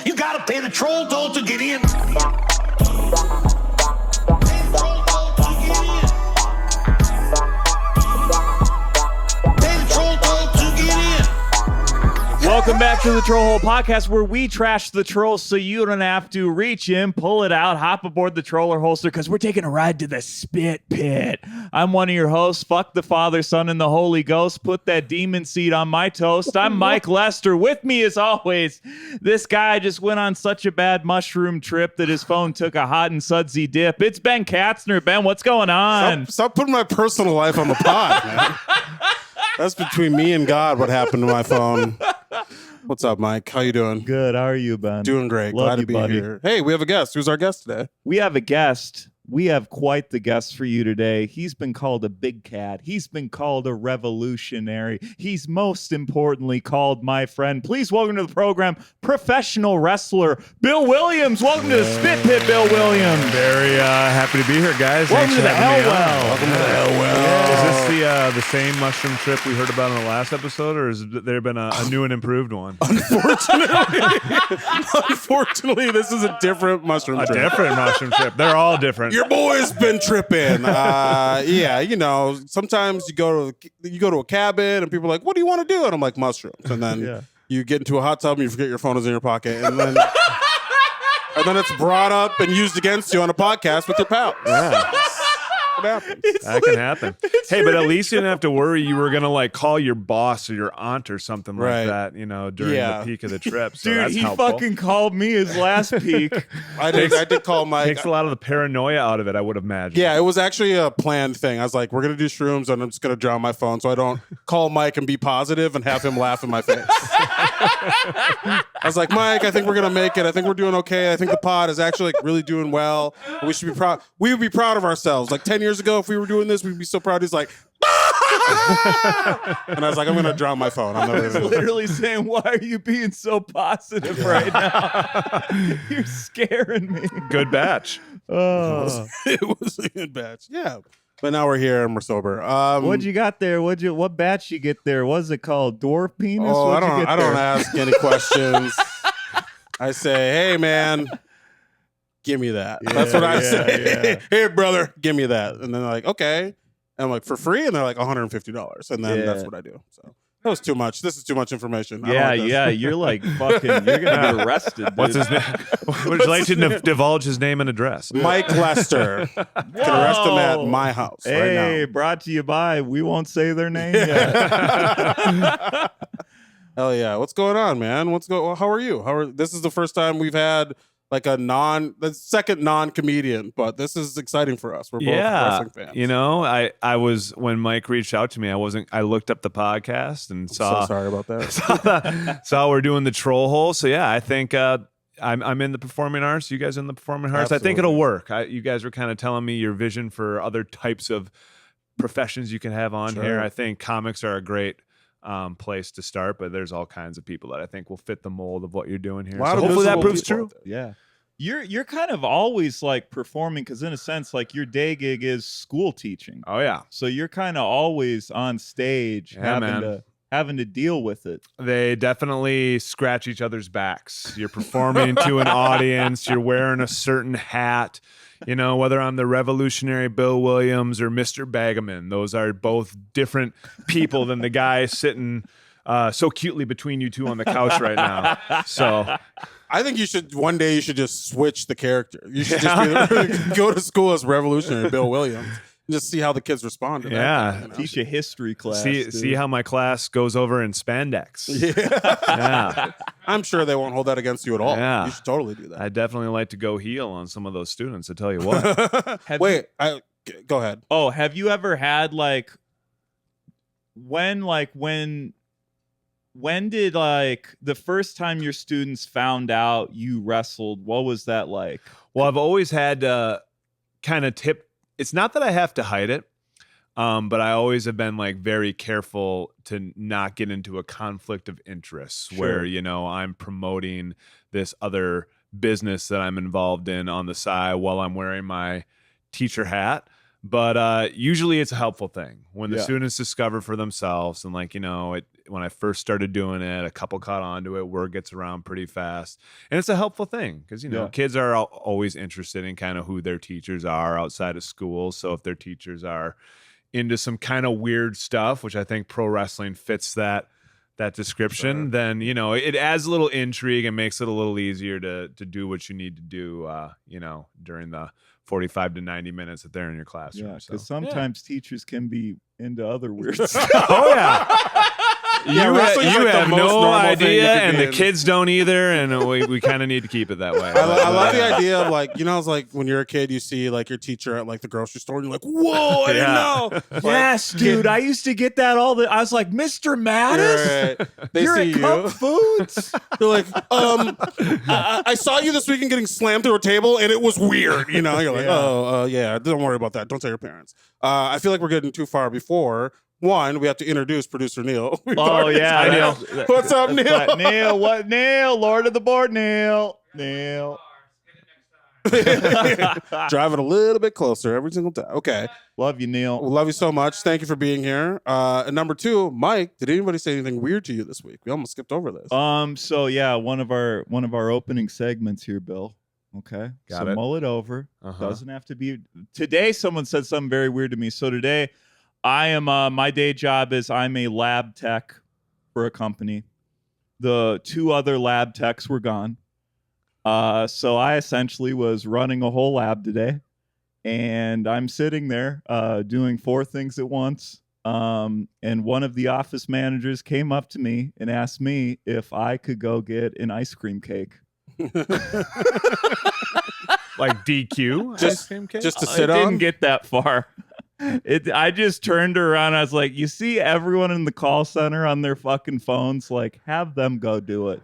You gotta pay the troll toll to get in. Welcome back to the Trollhole Podcast, where we trash the trolls so you don't have to reach in, pull it out, hop aboard the troller holster, because we're taking a ride to the spit pit. I'm one of your hosts. Fuck the Father, Son, and the Holy Ghost. Put that demon seed on my toast. I'm Mike Lester. With me, as always, this guy just went on such a bad mushroom trip that his phone took a hot and sudsy dip. It's Ben Katzner. Ben, what's going on? Stop putting my personal life on the pod, man. That's between me and God what happened to my phone. What's up, Mike? How you doing? Good. How are you, Ben? Doing great. Love Glad you, to be buddy. here. Hey, we have a guest. Who's our guest today? We have a guest. We have quite the guest for you today. He's been called a big cat. He's been called a revolutionary. He's most importantly called my friend. Please welcome to the program, professional wrestler, Bill Williams. Welcome to the Spit Pit, Bill Williams. Very happy to be here, guys. Welcome to the Thanks for having me on. Welcome to the Is this the same mushroom trip we heard about in the last episode, or has there been a new and improved one? Unfortunately, this is a different mushroom A trip. different mushroom trip. They're all different. Your boy's been tripping. Yeah, you know, sometimes you go to a cabin and people are like, "What do you want to do?" And I'm like, "Mushrooms." And then you get into a hot tub and you forget your phone is in your pocket, and then it's brought up and used against you on a podcast with your pal. Yeah. What happens? That can happen. Hey, but at least you didn't have to worry you were going to like call your boss or your aunt or something Right. like that, you know, during the peak of the trip. So Dude, that's he helpful. fucking called me his last peak. I did call Mike. Takes a lot of the paranoia out of it, I would imagine. Yeah, it was actually a planned thing. I was like, we're going to do shrooms and I'm just going to drown my phone so I don't call Mike and be positive and have him laugh in my face. I was like, Mike, I think we're going to make it. I think we're doing okay. I think the pod is actually like really doing well. We should be proud. We would be proud of ourselves. Like 10 years ago, if we were doing this, we'd be so proud. He's like, and I was like, I'm going to drown my phone. I'm I was literally saying, why are you being so positive right now? You're scaring me. Good batch. Oh. It was a good batch. Yeah. But now we're here and we're sober. What'd you got there? What batch you get there? What's it called? Dwarf penis? Oh, What'd you get I don't there? ask any questions. I say, hey, man, give me that. That's what I say. Hey, brother, give me that. And then they're like, okay. And I'm like, for free? And they're like, $150. And then that's what I do. So that was too much. This is too much information. I don't like this. You're like fucking, you're going to get arrested. Dude. What's his name? Would you like to divulge his name and address? Mike Lester. Can arrest him at my house right now. Hey, brought to you by, we won't say their name yet. Hell yeah. What's going on, man? How are you? This is the first time we've had like the second non-comedian, but this is exciting for us. We're both wrestling fans. You know, I was, when Mike reached out to me, I looked up the podcast and saw. So sorry about that. saw we're doing the troll hole. So yeah, I think I'm in the performing arts. You guys in the performing arts? Absolutely. I think it'll work. You guys were kind of telling me your vision for other types of professions you can have on here. I think comics are a great place to start, but there's all kinds of people that I think will fit the mold of what you're doing here. So hopefully that proves true. Yeah. You're kind of always like performing, because in a sense, like your day gig is school teaching. Oh yeah. So you're kind of always on stage having to deal with it. They definitely scratch each other's backs. You're performing to an audience. You're wearing a certain hat. You know, whether I'm the revolutionary Bill Williams or Mr. Bagaman, those are both different people than the guy sitting so cutely between you two on the couch right now. So I think one day you should just switch the character. You should just go to school as revolutionary Bill Williams. Just see how the kids respond to that. Yeah. You know? Teach a history class. See how my class goes over in spandex. Yeah. I'm sure they won't hold that against you at all. Yeah. You should totally do that. I definitely like to go heel on some of those students, I tell you what. Go ahead. Oh, have you ever had when did like the first time your students found out you wrestled, what was that like? Well, I've always had kind of it's not that I have to hide it, but I always have been like very careful to not get into a conflict of interest where, you know, I'm promoting this other business that I'm involved in on the side while I'm wearing my teacher hat. But usually it's a helpful thing when the Yeah. students discover for themselves. And like, when I first started doing it, a couple caught on to it. Word gets around pretty fast. And it's a helpful thing because, Yeah. kids are always interested in kind of who their teachers are outside of school. So if their teachers are into some kind of weird stuff, which I think pro wrestling fits that description, then it adds a little intrigue and makes it a little easier to do what you need to do during the 45 to 90 minutes that they're in your classroom. Yeah, So, because sometimes teachers can be into other weird stuff. oh yeah. You wrestling's like the have most no normal thing you idea, could and be the in. kids don't either, and we kind of need to keep it that way. I love the idea of like, it's like when you're a kid, you see like your teacher at like the grocery store and you're like, whoa, I didn't know. Yes, dude. I used to get that I was like, Mr. Mattis? Right. They You're see at Cup you. Foods? They're like, I saw you this weekend getting slammed through a table and it was weird. You're like, yeah, don't worry about that. Don't tell your parents. I feel like we're getting too far before. One, we have to introduce producer Neil. Oh, yeah. Neil. What's up, Neil? But Neil, what? Neil, Lord of the Board, Neil. Drive it a little bit closer every single time. Okay. Love you, Neil. Well, love you so much. Thank you for being here. And number two, Mike, did anybody say anything weird to you this week? We almost skipped over this. So yeah, one of our opening segments here, Bill. Okay. Got it. Mull it over. Uh-huh. Doesn't have to be today. Someone said something very weird to me. So today I am my day job is I'm a lab tech for a company. The two other lab techs were gone. So I essentially was running a whole lab today, and I'm sitting there doing 4 things at once. And one of the office managers came up to me and asked me if I could go get an ice cream cake. Like DQ Just- ice cream cake? just to I sit didn't on? get that far. I just turned around. I was like, you see everyone in the call center on their fucking phones, like, have them go do it.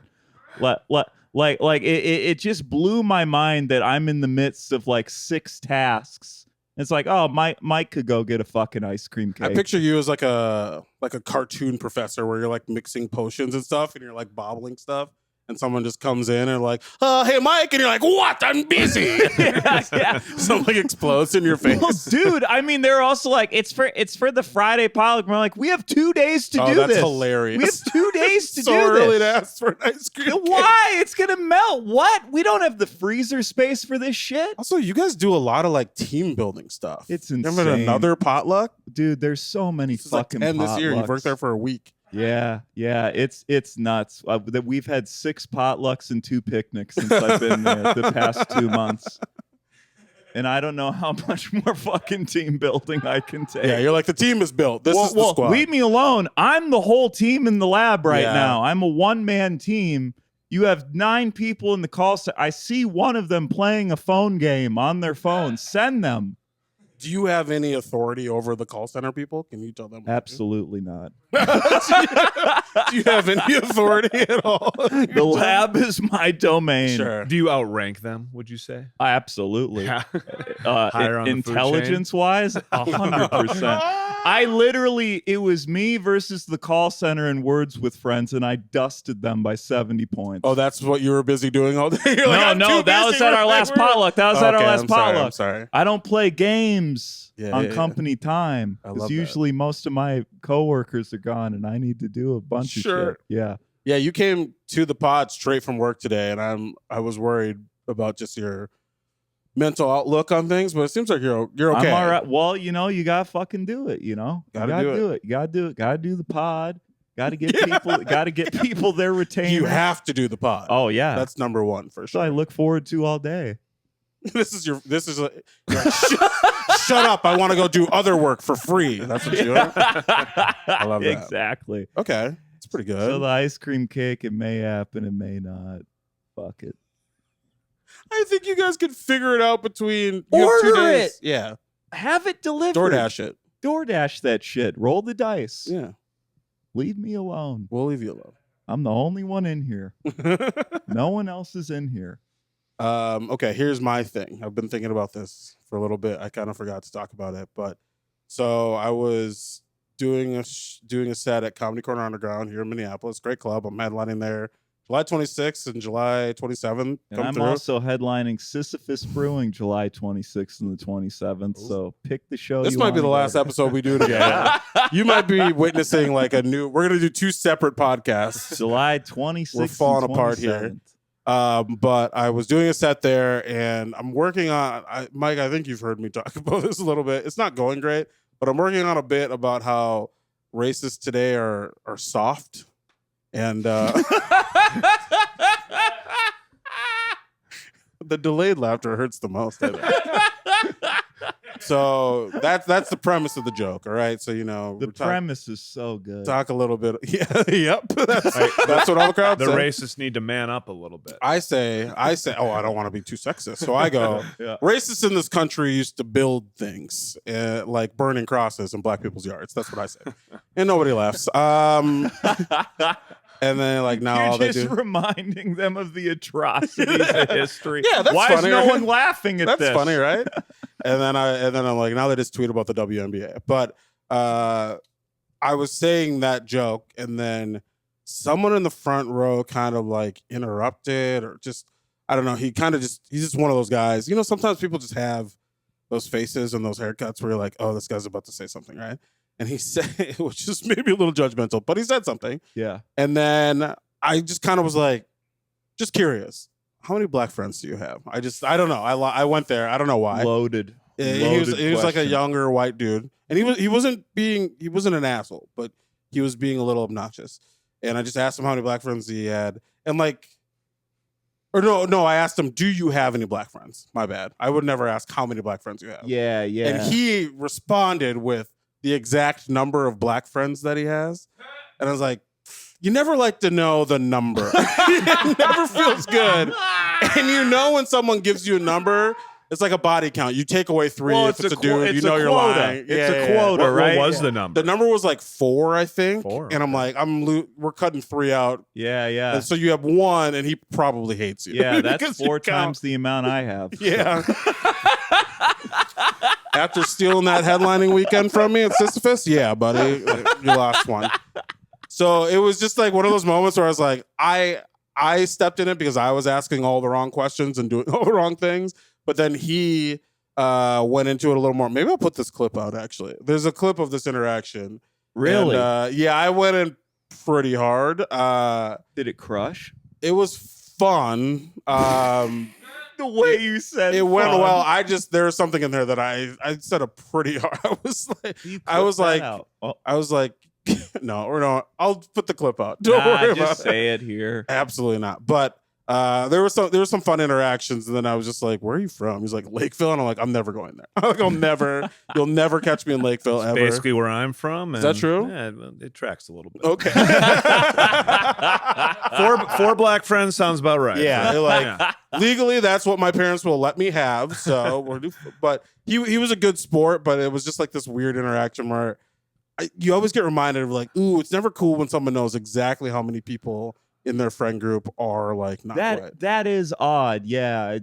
It just blew my mind that I'm in the midst of like 6 tasks. It's like, oh, Mike could go get a fucking ice cream cake. I picture you as like a cartoon professor where you're like mixing potions and stuff and you're like bobbling stuff. And someone just comes in and like, hey, Mike. And you're like, what? I'm busy. Yeah. Something explodes in your face. Well, dude, I mean, they're also like, it's for the Friday potluck. We're like, we have 2 days to do that's this. hilarious. We have 2 days to so do early this. to ask for an ice cream cake. Why? It's gonna melt. What? We don't have the freezer space for this shit. Also, you guys do a lot of like team building stuff. It's Remember insane. another potluck? Dude, there's so many This is like fucking 10 this year. You've potlucks. worked there for a week. Yeah, it's nuts. That we've had 6 potlucks and 2 picnics since I've been there the past 2 months. And I don't know how much more fucking team building I can take. Yeah, you're like, the team is built. This is the squad. Leave me alone. I'm the whole team in the lab right Yeah. now. I'm a one-man team. You have 9 people in the call center. I see one of them playing a phone game on their phone. Send them. Do you have any authority over the call center people? Can you tell them? what to do? Absolutely not. Do you have any authority at all? The lab is my domain. Sure. Do you outrank them, would you say? Absolutely. Yeah. Higher on the food chain? Intelligence-wise, 100%. I literally, it was me versus the call center in Words with Friends, and I dusted them by 70 points. Oh, that's what you were busy doing all day? You're like, I'm no, too that busy was at our last working. potluck. That was at our Okay, last I'm sorry, potluck. I'm sorry. I don't play games Yeah, on yeah, yeah. company time I because love that. usually most of my coworkers are gone, and I need to do a bunch of Sure. shit. Yeah. Yeah, you came to the pod straight from work today, and I was worried about just your mental outlook on things, but it seems like you're okay. I'm all right. Well, you gotta fucking do it. You Gotta gotta do it. You gotta do it. Gotta do the pod. Gotta get people. Gotta get people their retainers. You have to do the pod. Oh yeah, That's number one for so I sure. look forward to all day. You're like, shut up. I want to go do other work for free. That's what you are. I love that. Exactly. Okay. It's pretty good. So the ice cream cake, it may happen, it may not. Fuck it. I think you guys could figure it out between you have 2 Order days. it. Yeah. Have it delivered. DoorDash it. DoorDash that shit. Roll the dice. Yeah. Leave me alone. We'll leave you alone. I'm the only one in here. No one else is in here. Okay, here's my thing. I've been thinking about this for a little bit. I kind of forgot to talk about it, but so I was doing a set at Comedy Corner Underground here in Minneapolis. Great club. I'm headlining there July 26th and July 27th. And Come I'm through. also headlining Sisyphus Brewing July 26th and the 27th. So pick the show. This you might be the wanna go last to. episode we do together. You might be witnessing like a new. We're gonna do 2 separate podcasts. July 26th. We're falling and apart here. 27th. But I was doing a set there, and I'm working on. Mike, I think you've heard me talk about this a little bit. It's not going great, but I'm working on a bit about how racists today are soft, and the delayed laughter hurts the most. I think. So that's the premise of the joke. All right. So The premise is so good. talk a little bit. Yeah. Yep. That's what all the crowd The say. racists need to man up a little bit. I say. Oh, I don't want to be too sexist. So I go. Yeah. Racists in this country used to build things like burning crosses in black people's yards. That's what I say, and nobody laughs. And then like now You're all they just do. reminding them of the atrocities of history. Yeah, that's Why funny, is no right? one laughing at That's this? funny, right? and then I'm like, now they just tweet about the WNBA. But I was saying that joke, and then someone in the front row kind of like interrupted, or just I don't know. He's just one of those guys. Sometimes people just have those faces and those haircuts where you're like, oh, this guy's about to say something, right? And he said, which is maybe a little judgmental, but he said something. Yeah. And then I just kind of was like, just curious, how many black friends do you have? I don't know. I went there. I don't know why. Loaded. He was like a question. younger white dude, and he wasn't an asshole, but he was being a little obnoxious. And I just asked him how many black friends he had, and I asked him, do you have any black friends? My bad. I would never ask how many black friends you have. Yeah. And he responded with the exact number of black friends that he has. And I was like, you never like to know the number. It never feels good. And when someone gives you a number, it's like a body count. You take away 3 Well, if it's a quo- dude. it's You know a you're quota. lying. It's a quota, What right? was the number? The number was like 4, I think. 4, And I'm like, we're cutting 3 out. Yeah. And so you have 1, and he probably hates you. Yeah, that's Because you 4 count. times the amount I have. Yeah. After stealing that headlining weekend from me at Sisyphus, yeah, buddy, you lost 1. So it was just like one of those moments where I was like, I stepped in it because I was asking all the wrong questions and doing all the wrong things. But then he went into it a little more. Maybe I'll put this clip out, actually. There's a clip of this interaction. Really? And, yeah, I went in pretty hard. Did it crush? It was fun. The way you said It went fun. well. There was something in there that I said a pretty hard. I was like, You I was clip that like, out. Oh, I was like, no, or no. I'll put the clip out. Don't worry just about it. say it here. Absolutely not. But there was some fun interactions, and then I was just like, "Where are you from?" He's like, "Lakeville," and I'm like, "I'm never going there. I'm like, you'll never catch me in Lakeville ever." Basically where I'm from. Is that and, true? Yeah, well, it tracks a little bit. Okay. Four black friends sounds about right. Yeah, they're like legally, that's what my parents will let me have. So, but he was a good sport, but it was just like this weird interaction where you always get reminded of like, ooh, it's never cool when someone knows exactly how many people in their friend group are like not white. That is odd. Yeah,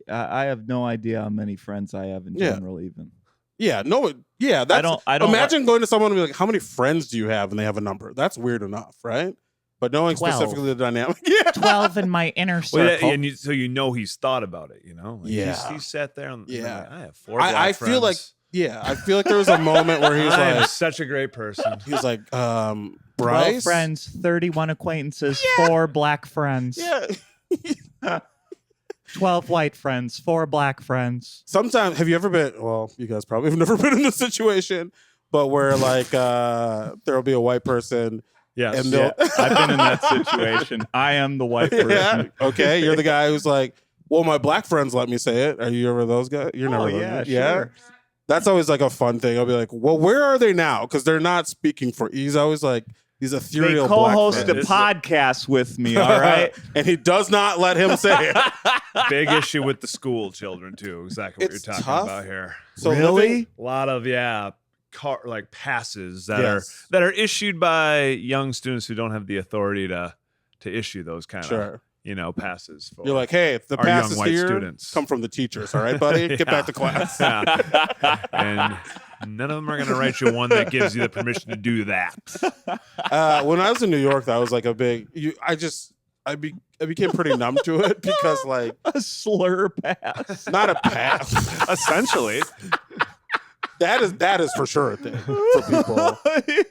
I have no idea how many friends I have in Yeah. general. Even Yeah, no, yeah. That's, I don't imagine going to someone and be like, "How many friends do you have?" and they have a number. That's weird enough, right? But knowing 12. specifically the dynamic, yeah. 12 in my inner Well, circle. so he's thought about it, Like Yeah. he sat there and Yeah. like, I have 4 black I friends. feel like, yeah, I feel like there was a moment where he was I am like, such a great person. 12 Bryce, friends, 31 acquaintances, 4 black friends. Yeah. 12 white friends, 4 black friends. Sometimes, have you ever been? Well, you guys probably have never been in this situation, but where like there'll be a white person. Yes. And they'll- I've been in that situation. I am the white person. Yeah. Okay, you're the guy who's like, well, my black friends let me say it. Are you ever those guys? You're never Oh, those yeah, guys? sure. That's always like a fun thing. I'll be like, well, where are they now? Because they're not speaking for. He's always like these They ethereal black co-host a friends. podcast with me. All right. And he does not let him say it. Big issue with the school children too. Exactly what It's you're talking tough. about here. So Really? living- A lot of passes that Yes. are issued by young students who don't have the authority to issue those kind Sure. of passes. For You're like, hey, if the Our young pass is white here, students. come from the teachers. All right, buddy? Get back to class. Yeah. And none of them are going to write you one that gives you the permission to do that. When I was in New York, that was like a big. I became pretty numb to it because like A slur pass. not a pass. Essentially. That is for sure a thing for people.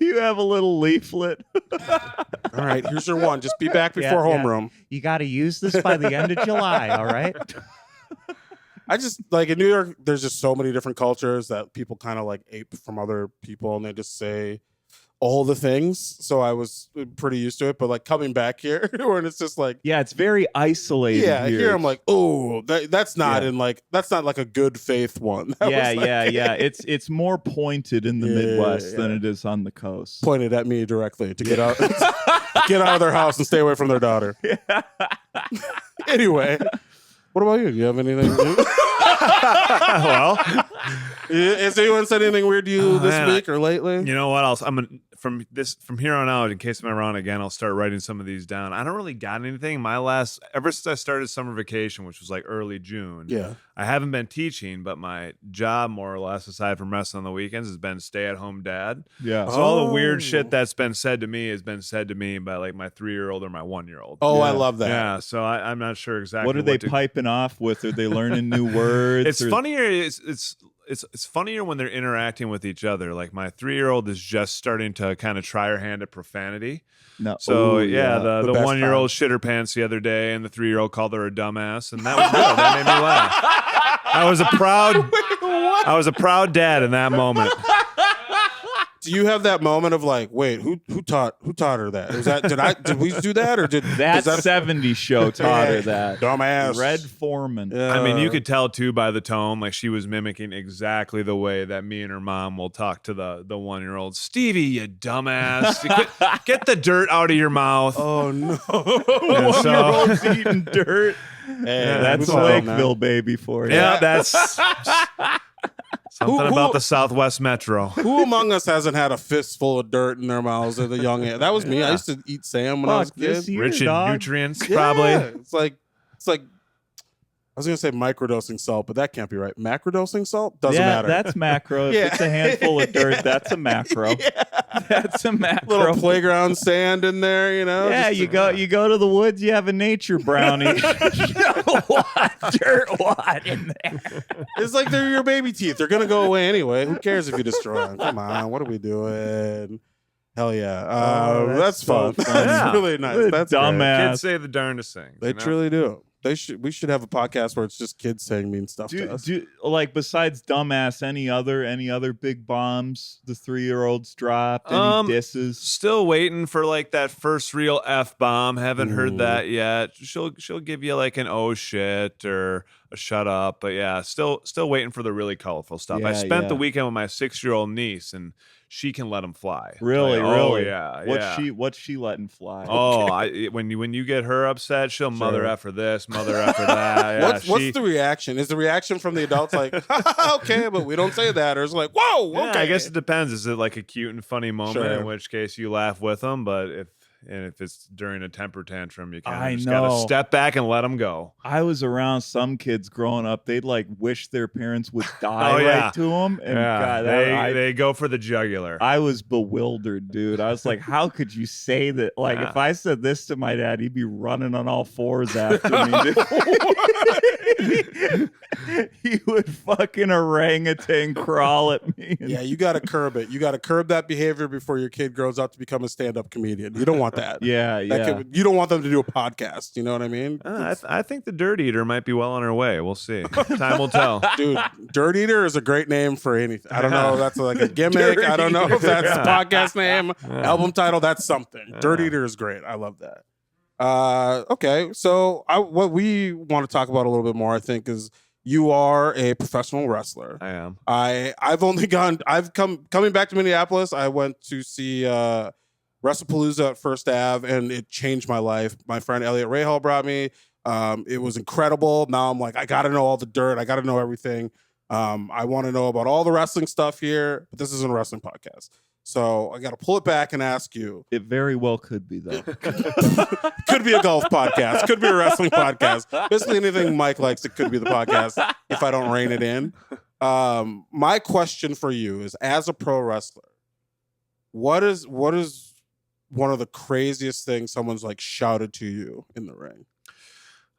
You have a little leaflet. All right, here's your one. Just be back before homeroom. You got to use this by the end of July, all right? I just like in New York, there's just so many different cultures that people kind of like ape from other people and they just say all the things. So I was pretty used to it. But like coming back here, when it's just like, Yeah, it's very isolated. yeah, here I'm like, oh, that's not Yeah. in like, that's not like a good faith one. That Yeah, was like- yeah. It's more pointed in the Yeah, Midwest than yeah. it is on the coast. Pointed at me directly to get out, get out of their house and stay away from their daughter. Anyway, what about you? Do you have anything new? Well, Has anyone said anything weird to you this man, week or lately? you know what else? I'm gonna from here on out. In case I'm wrong again, I'll start writing some of these down. I don't really got anything. Ever since I started summer vacation, which was like early June. Yeah. I haven't been teaching, but my job, more or less, aside from resting on the weekends, has been stay-at-home dad. Yeah. So all the weird Oh. shit that's been said to me has been said to me by like my 3-year-old or my 1-year-old. Oh, I Yeah. love that. Yeah, so I'm not sure exactly What are they to- piping off with? Are they learning new words? It's or- funnier. It's funnier when they're interacting with each other. Like my 3-year-old is just starting to kind of try her hand at profanity. No. So Ooh, yeah, The the best 1-year-old shit her pants the other day, and the 3-year-old called her a dumbass, and that was good. That made me laugh. I was a proud dad in that moment. Do you have that moment of like, wait, who taught her that? Did we do that or did That is 70s show taught her that. dumbass Red Foreman. I mean, you could tell too by the tone, like she was mimicking exactly the way that me and her mom will talk to the 1-year-old. Stevie, you dumbass, get the dirt out of your mouth. Oh no! And so- 1-year-old's eating dirt. Hey, That's move on, Lakeville, man. baby, for you. Yeah, that's something Who- about the Southwest Metro. Who among us hasn't had a fistful of dirt in their mouths at a young age? That was me. I used to eat Sam when I was a Fuck this kid. year, Rich in dog. nutrients, Yeah, probably. It's like I was gonna say microdosing salt, but that can't be right. Macrodosing salt doesn't Yeah, matter. that's macro. If Yeah. it's a handful of dirt, that's a macro. That's a macro. little playground sand in there, you know. Yeah, just you go to the woods, you have a nature brownie. What dirt what in there? It's like they're your baby teeth. They're gonna go away anyway. Who cares if you destroy them? Come on, what are we doing? Hell yeah, Oh, that's so fun. fun. That's Yeah. really nice. What a That's great. dumbass. Kids say the darndest things. They you know? truly do. We should have a podcast where it's just kids saying mean stuff to us. Like besides dumbass, any other big bombs the 3-year-olds dropped? Any disses? Still waiting for like that first real F bomb. Haven't Ooh. heard that yet. She'll give you like an oh shit or a shut up. But yeah, still waiting for the really colorful stuff. I Yeah, spent the yeah. weekend with my 6-year-old niece, and she can let them fly. Really, Like, oh, really? yeah. What's she letting fly? Oh, when you get her upset, she'll mother Sure. effer this, mother effer that. Yeah, What's the reaction? Is the reaction from the adults like, okay, but we don't say that, or is it like, whoa, Yeah, okay? I guess it depends. Is it like a cute and funny moment? Sure. In which case you laugh with them, but if it's during a temper tantrum, you kind I of just gotta know. step back and let them go. I was around some kids growing up. They'd like wish their parents would die Oh, yeah. right to them, and Yeah, God, they go for the jugular. I was bewildered, dude. I was like, how could you say that? Like, Yeah. if I said this to my dad, he'd be running on all fours after me. Dude. He would fucking orangutan crawl at me. and- Yeah, you got to curb it. You got to curb that behavior before your kid grows up to become a stand-up comedian. You don't want that. yeah, That yeah. you don't want them to do a podcast. You know what I mean? I think the Dirt Eater might be well on her way. We'll see. Time will tell. Dude, Dirt Eater is a great name for anything. I don't know if that's like a gimmick. Dirt I don't know if that's Eater. the podcast name, album title. That's something. Dirt Eater is great. I love that. Okay, so what we want to talk about a little bit more, I think, is you are a professional wrestler. I am. Coming back to Minneapolis, I went to see WrestlePalooza at First Ave, and it changed my life. My friend Elliot Rahal brought me. It was incredible. Now I'm like, I got to know all the dirt. I got to know everything. I want to know about all the wrestling stuff here, but this isn't a wrestling podcast. So I got to pull it back and ask you. It very well could be, though. Could be a golf podcast. Could be a wrestling podcast. Basically anything Mike likes, it could be the podcast if I don't rein it in. My question for you is, as a pro wrestler, what is one of the craziest things someone's like shouted to you in the ring?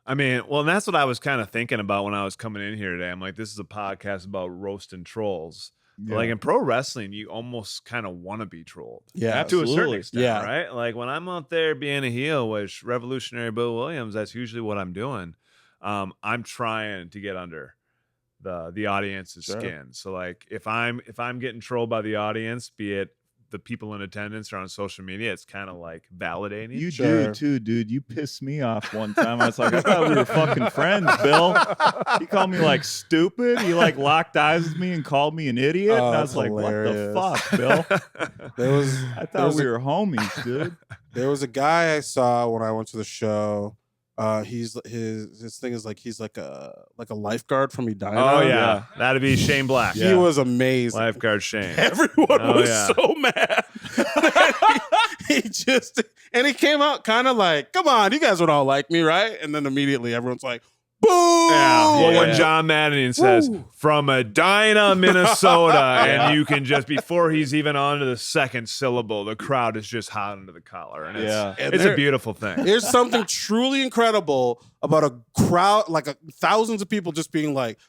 I mean, well, and that's what I was kind of thinking about when I was coming in here today. I'm like, this is a podcast about roasting trolls. But like in pro wrestling, you almost kind of want to be trolled. Yeah, to a certain absolutely. extent, Yeah. right? Like when I'm out there being a heel, which Revolutionary Bill Williams, that's usually what I'm doing. I'm trying to get under the audience's skin. So like if I'm getting trolled by the audience, be it the people in attendance or on social media, it's kind of like validating. You do too, dude. You pissed me off one time. I was like, I thought we were fucking friends, Bill. He called me like stupid. He like locked eyes with me and called me an idiot. And I was like, hilarious. what the fuck, Bill? I thought we were homies, dude. There was a guy I saw when I went to the show. His thing is like he's like a lifeguard from Edina. Oh yeah, that'd be Shane Black. He was amazing. Lifeguard Shane. Everyone was so mad. he came out kind of like, come on, you guys would all like me, right? And then immediately everyone's like, boo! Well, when John Madden says from Edina, Minnesota, and you can just before he's even on to the second syllable, the crowd is just hot under the collar, and it's a beautiful thing. There's something truly incredible about a crowd, like thousands of people just being like,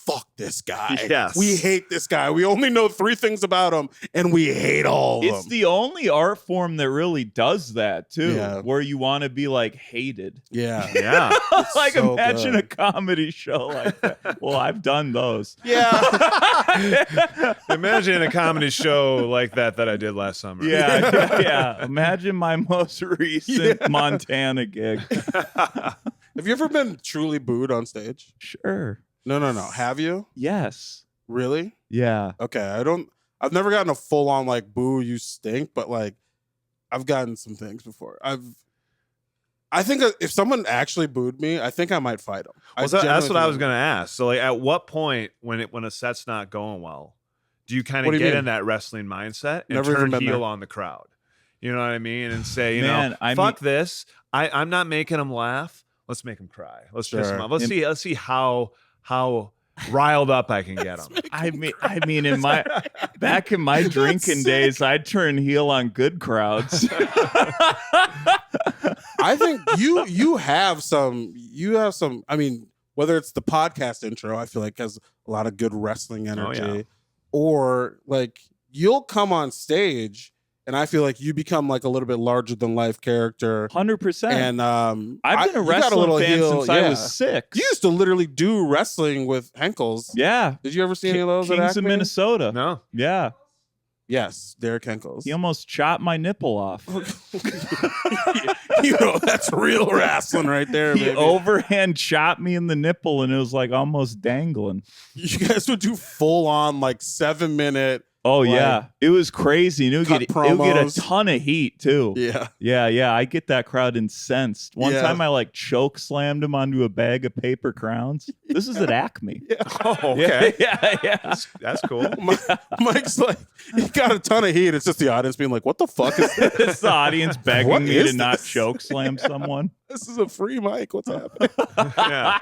fuck this guy. Yes. We hate this guy. We only know 3 things about him, and we hate all of them. It's the only art form that really does that, too, where you want to be, like, hated. Yeah. Yeah. Like, so imagine good. a comedy show like that. Well, I've done those. Yeah. Imagine a comedy show like that I did last summer. Yeah. Imagine my most recent Montana gig. Have you ever been truly booed on stage? Sure. No. Have you? Yes. Really? Yeah. Okay. I've never gotten a full on like boo, you stink, but like I've gotten some things before. I think if someone actually booed me, I think I might fight them. Well, that's what I was going to ask. So like at what point when a set's not going well, do you kind of get in that wrestling mindset and turn heel on the crowd? You know what I mean? And say, you know, fuck this. I'm not making them laugh. Let's make them cry. Let's piss them off. Let's see how riled up I can get them. I mean, back in my drinking days, I'd turn heel on good crowds. I think you have some. I mean, whether it's the podcast intro, I feel like has a lot of good wrestling energy, or like you'll come on stage. And I feel like you become like a little bit larger than life character. 100%. And I've been a wrestling fan since I was 6. You used to literally do wrestling with Henkels. Yeah. Did you ever see any of those? Kings of Minnesota. No. Yeah. Yes, Derek Henkels. He almost chopped my nipple off. You know, that's real wrestling right there, He baby. overhand chopped me in the nipple and it was like almost dangling. You guys would do full on like 7-minute. Oh, like, yeah. It was crazy. And it would get a ton of heat, too. Yeah. Yeah. I get that crowd incensed. One time I like choke slammed him onto a bag of paper crowns. This is at Acme. Yeah. Oh, okay. Yeah. That's cool. Mike's like, he got a ton of heat. It's just the audience being like, what the fuck is this? It's the audience begging What me is to not this? choke slam someone. This is a free mic. What's happening? Yeah.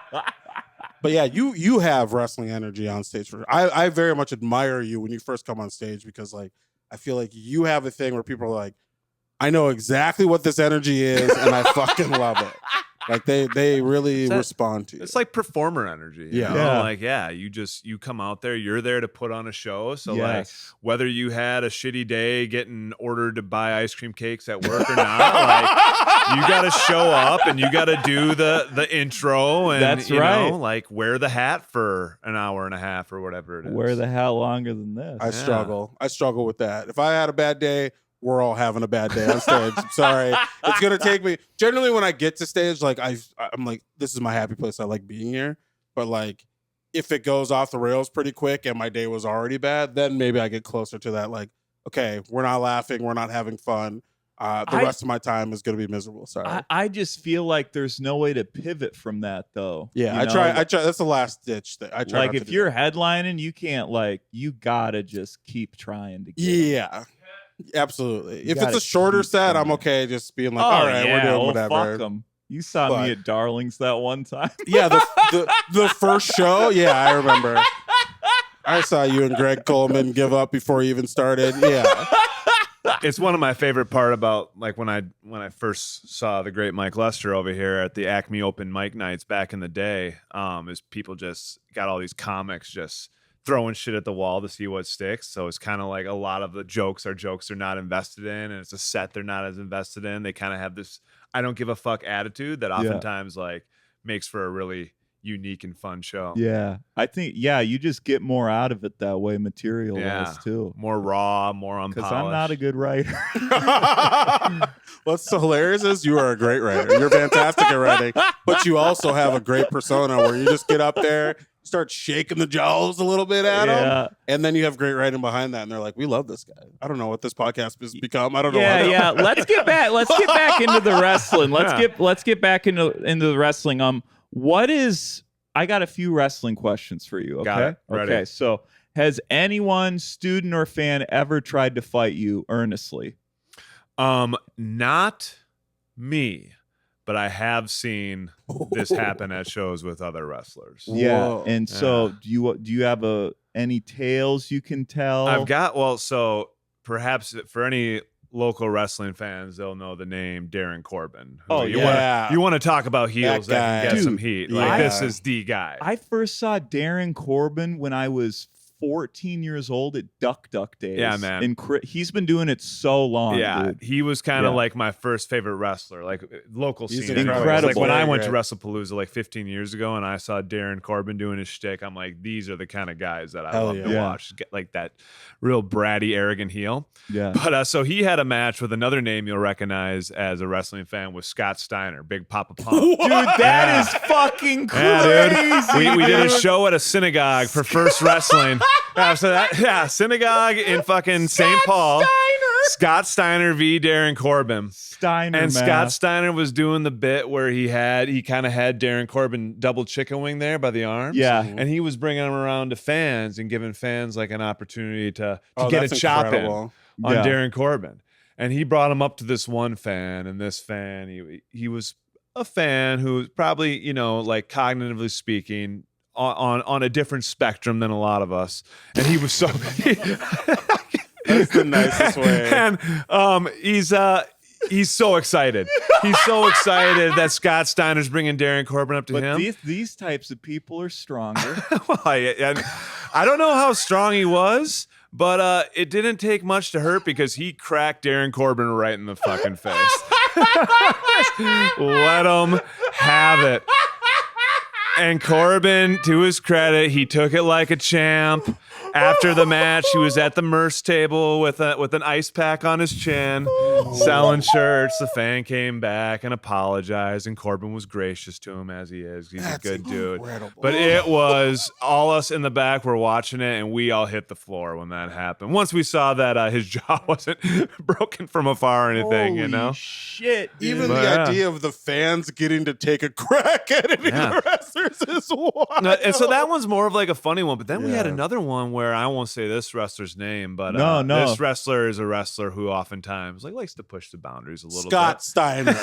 But yeah, you have wrestling energy on stage. I very much admire you when you first come on stage because like I feel like you have a thing where people are like, I know exactly what this energy is and I fucking love it. Like they really respond to you. It's like performer energy. You know? Like, you come out there, you're there to put on a show. So like whether you had a shitty day getting ordered to buy ice cream cakes at work or not, like you got to show up and you got to do the intro and That's you right. know, like wear the hat for an hour and a half or whatever it is. Wear the hat longer than this. I struggle with that. If I had a bad day, we're all having a bad day on stage. I'm sorry. It's going to take me. Generally, when I get to stage, like I'm like, this is my happy place. I like being here. But like, if it goes off the rails pretty quick and my day was already bad, then maybe I get closer to that. Like, okay, we're not laughing. We're not having fun. The rest of my time is going to be miserable. Sorry. I just feel like there's no way to pivot from that, though. Yeah, I try. That's the last ditch that I try. Like, if you're headlining, you can't, like, you got to just keep trying to get Yeah. Absolutely. If it's a shorter set, I'm okay just being like, all right, we're doing whatever. Fuck 'em. You saw me at Darlings that one time. Yeah, the first show. Yeah, I remember. I saw you and Greg Coleman give up before he even started. Yeah. It's one of my favorite part about like when I first saw the great Mike Lester over here at the Acme Open Mic Nights back in the day, is people just got all these comics just throwing shit at the wall to see what sticks. So it's kind of like a lot of the jokes they're not invested in, and it's a set they're not as invested in. They kind of have this I don't give a fuck attitude that oftentimes like makes for a really unique and fun show. Yeah. I think, you just get more out of it that way, material-wise, too. More raw, more unpolished. Because I'm not a good writer. What's so hilarious is you are a great writer. You're fantastic at writing, but you also have a great persona where you just get up there, start shaking the jaws a little bit at them, and then you have great writing behind that, and they're like, "We love this guy." I don't know what this podcast has become. I don't know. Yeah. Let's get back into the wrestling. Let's get back into the wrestling. I got a few wrestling questions for you. Okay. Got it. Ready. Okay. So, has anyone, student or fan, ever tried to fight you earnestly? Not me, but I have seen this happen at shows with other wrestlers. Yeah. Whoa. And so, do you have any tales you can tell? I've got so perhaps for any local wrestling fans, they'll know the name Darren Corbin. You want to talk about heels that can get some heat. Like this is the guy. I first saw Darren Corbin when I was 14 years old at Duck Days. Yeah, man. He's been doing it so long. Yeah, dude. he was kind of like my first favorite wrestler, like local scene. incredible. Like when I went to WrestlePalooza like 15 years ago and I saw Darren Corbin doing his shtick, I'm like, these are the kind of guys that I love to watch. Get like that real bratty, arrogant heel. Yeah. But so he had a match with another name you'll recognize as a wrestling fan with Scott Steiner, Big Papa Pump. Dude, that is fucking crazy. Yeah, dude. We did a show at a synagogue for First Wrestling. Synagogue in fucking St. Paul. Scott Steiner v. Darren Corbin. Scott Steiner was doing the bit where he kind of had Darren Corbin double chicken wing there by the arms. Yeah. And he was bringing him around to fans and giving fans like an opportunity to get a chop in on Darren Corbin. And he brought him up to this one fan, and this fan, he was a fan who probably, like cognitively speaking, on a different spectrum than a lot of us, and he was so. That's the nicest way. And he's so excited. He's so excited that Scott Steiner's bringing Darren Corbin up to him. But these types of people are stronger. Well, I don't know how strong he was, but it didn't take much to hurt because he cracked Darren Corbin right in the fucking face. Let him have it. And Corbin, to his credit, he took it like a champ. After the match, he was at the merch table with an ice pack on his chin, selling shirts. The fan came back and apologized, and Corbin was gracious to him as he is. He's a good dude. But it was all us in the back were watching it, and we all hit the floor when that happened. Once we saw that his jaw wasn't broken from afar or anything, Holy shit, dude. Even the idea of the fans getting to take a crack at it in the wrestlers is wild. And so that one's more of like a funny one. But then we had another one where I won't say this wrestler's name, but this wrestler is a wrestler who oftentimes likes to push the boundaries a little bit. Steiner.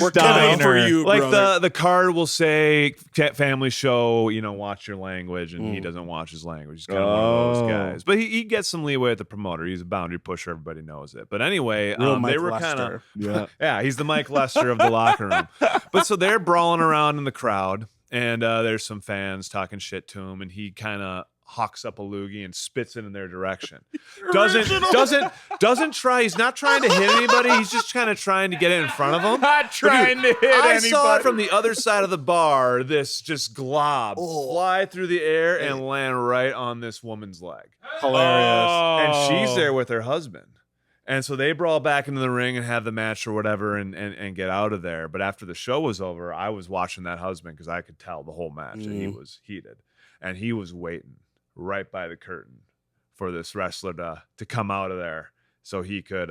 We're coming for you, like brother. the card will say family show, watch your language, and he doesn't watch his language. He's kind of one of those guys. But he gets some leeway at the promoter. He's a boundary pusher. Everybody knows it. But anyway, they were kind of he's the Mike Lester of the locker room. But so they're brawling around in the crowd, and there's some fans talking shit to him, and he kind of hawks up a loogie and spits it in their direction. Doesn't try. He's not trying to hit anybody. He's just kind of trying to get it in front of him. Not trying to hit anybody. I saw it from the other side of the bar. This just glob fly through the air and land right on this woman's leg. Hilarious. And she's there with her husband. And so they brawl back into the ring and have the match or whatever and get out of there. But after the show was over, I was watching that husband because I could tell the whole match that he was heated. And he was waiting right by the curtain for this wrestler to come out of there so he could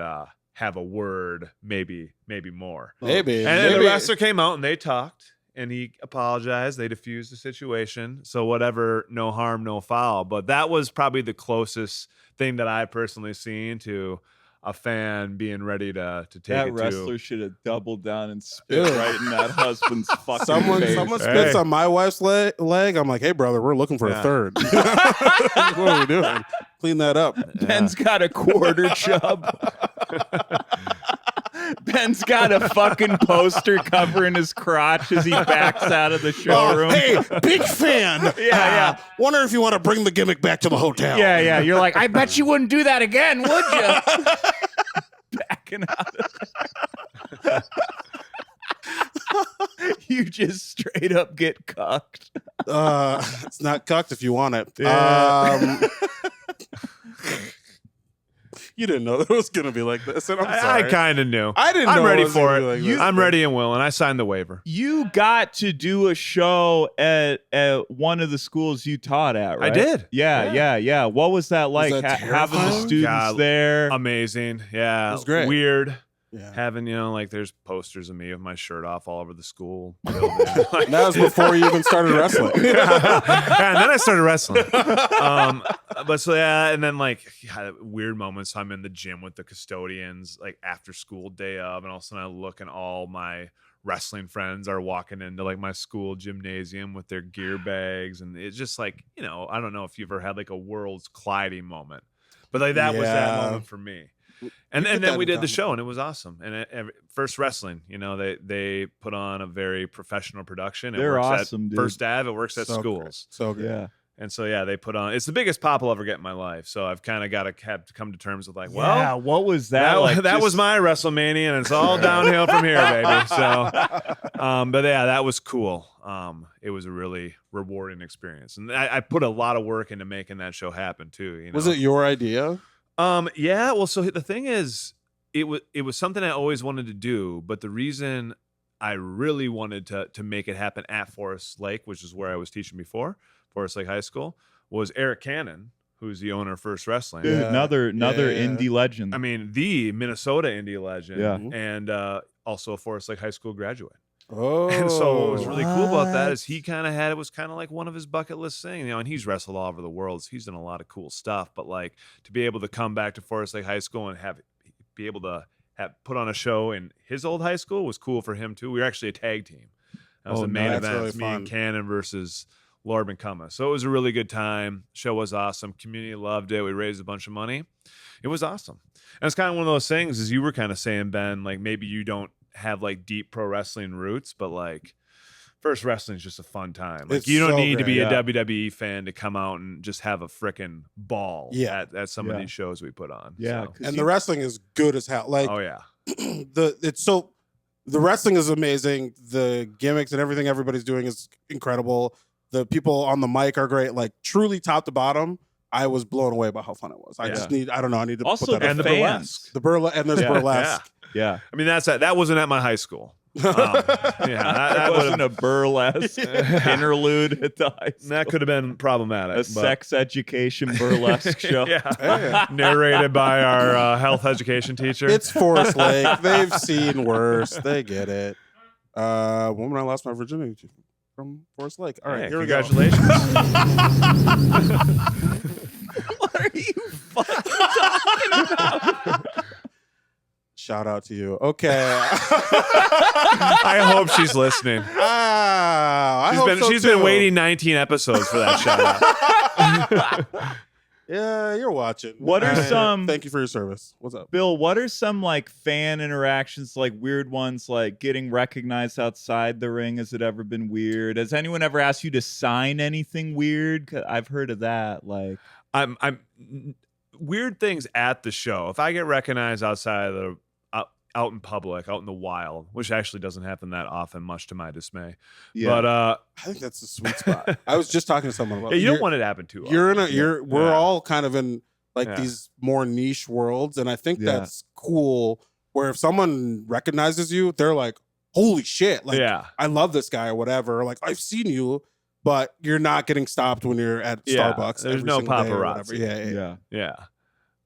have a word, maybe more. Maybe. And the wrestler came out and they talked and he apologized. They diffused the situation. So whatever, no harm, no foul. But that was probably the closest thing that I personally seen to a fan being ready to take that it wrestler should have doubled down and spit right in that husband's fucking face. Someone spits on my wife's leg. I'm like, hey, brother, we're looking for a third. What are we doing? Clean that up. Ben's got a quarter chub. Ben's got a fucking poster covering his crotch as he backs out of the showroom. Hey, big fan. Yeah. Wonder if you want to bring the gimmick back to the hotel. Yeah. You're like, I bet you wouldn't do that again, would you? Backing out of there. You just straight up get cucked. It's not cucked if you want it. Yeah. You didn't know that it was going to be like this, and I'm sorry. I kind of knew. I didn't know I'm ready it was for gonna it. be like this. I'm ready and willing. I signed the waiver. You got to do a show at one of the schools you taught at, right? I did. Yeah. What was that like? that Having the terrifying? students God, there? Amazing. Yeah. It was great. Weird. Yeah. Having, like there's posters of me with my shirt off all over the school building. Like, That was before you even started wrestling. and then I started wrestling. But so yeah, and then like weird moments. I'm in the gym with the custodians, like after school day of, and all of a sudden I look and all my wrestling friends are walking into like my school gymnasium with their gear bags, and it's just like, I don't know if you've ever had like a worlds colliding moment, but like that was that Yeah. moment for me. And get then that we in did the common. show, and it was awesome. And first wrestling, they put on a very professional production. It They're works awesome, at dude. First Ave. It works at So schools. great. So good. Yeah. And so yeah, they put on. It's the biggest pop I'll ever get in my life. So I've kind of got to have to come to terms with like, well, Yeah, what was that? that like? was my WrestleMania, and it's all downhill from here, baby. So, but yeah, that was cool. It was a really rewarding experience, and I put a lot of work into making that show happen too. Was it your idea? Yeah. Well, so the thing is, it was something I always wanted to do, but the reason I really wanted to make it happen at Forest Lake, which is where I was teaching before, Forest Lake High School, was Eric Cannon, who's the owner of First Wrestling. Dude, Yeah. another Yeah. indie legend. I mean, the Minnesota indie legend, Yeah. and also a Forest Lake High School graduate. Oh. And so what was really cool about that What? is he kind of had, it was kind of like one of his bucket list things, and he's wrestled all over the world. So he's done a lot of cool stuff, but like to be able to come back to Forest Lake High School and be able to have put on a show in his old high school was cool for him too. We were actually a tag team. That was Oh, the main nice. event. That's really It was me and fun. Cannon versus Lorb and Cumma. So it was a really good time. Show was awesome. Community loved it. We raised a bunch of money. It was awesome. And it's kind of one of those things, as you were kind of saying, Ben, like maybe you don't have like deep pro wrestling roots, but like First Wrestling is just a fun time. Like It's you don't so need to be great. a WWE fan to come out and just have a frickin' ball Yeah. at some of Yeah. these shows we put on. Yeah, So- 'cause And you- the wrestling is good as hell. Like oh yeah. the wrestling is amazing. The gimmicks and everything everybody's doing is incredible. The people on the mic are great. Like truly top to bottom, I was blown away by how fun it was. I Yeah. just need, I don't know, I need to also put that the up. And the fans. burlesque. The burlesque, and there's Yeah. burlesque. Yeah, I mean, that wasn't at my high school. Yeah, that that wasn't would a burlesque interlude at the high school. that could have been problematic. A but- sex education burlesque show. Yeah. Narrated by our health education teacher. It's Forest Lake. They've seen worse. They get it. Woman, I lost my virginity to from Forest Lake. All right, Hey, here we go. congratulations. What are you fucking talking about? Shout out to you. Okay. I hope she's listening. She's been waiting 19 episodes for that shout out. Yeah, you're watching. What are some- Thank you for your service. What's up? Bill, what are some like fan interactions, like weird ones, like getting recognized outside the ring? Has it ever been weird? Has anyone ever asked you to sign anything weird? 'Cause I've heard of that. Like, I'm weird things at the show. If I get recognized outside of the out in public, out in the wild, which actually doesn't happen that often, much to my dismay. yeah. But I think that's the sweet spot. I was just talking to someone about yeah, you you're- don't want it to happen too often. You're in a we're Yeah. all kind of in like Yeah. these more niche worlds, and I think Yeah. that's cool. Where if someone recognizes you, they're like, "Holy shit!" Like, yeah. I love this guy or whatever. Like, I've seen you, but you're not getting stopped when you're at Yeah, Starbucks. there's every no single day or whatever. paparazzi. Yeah. Yeah.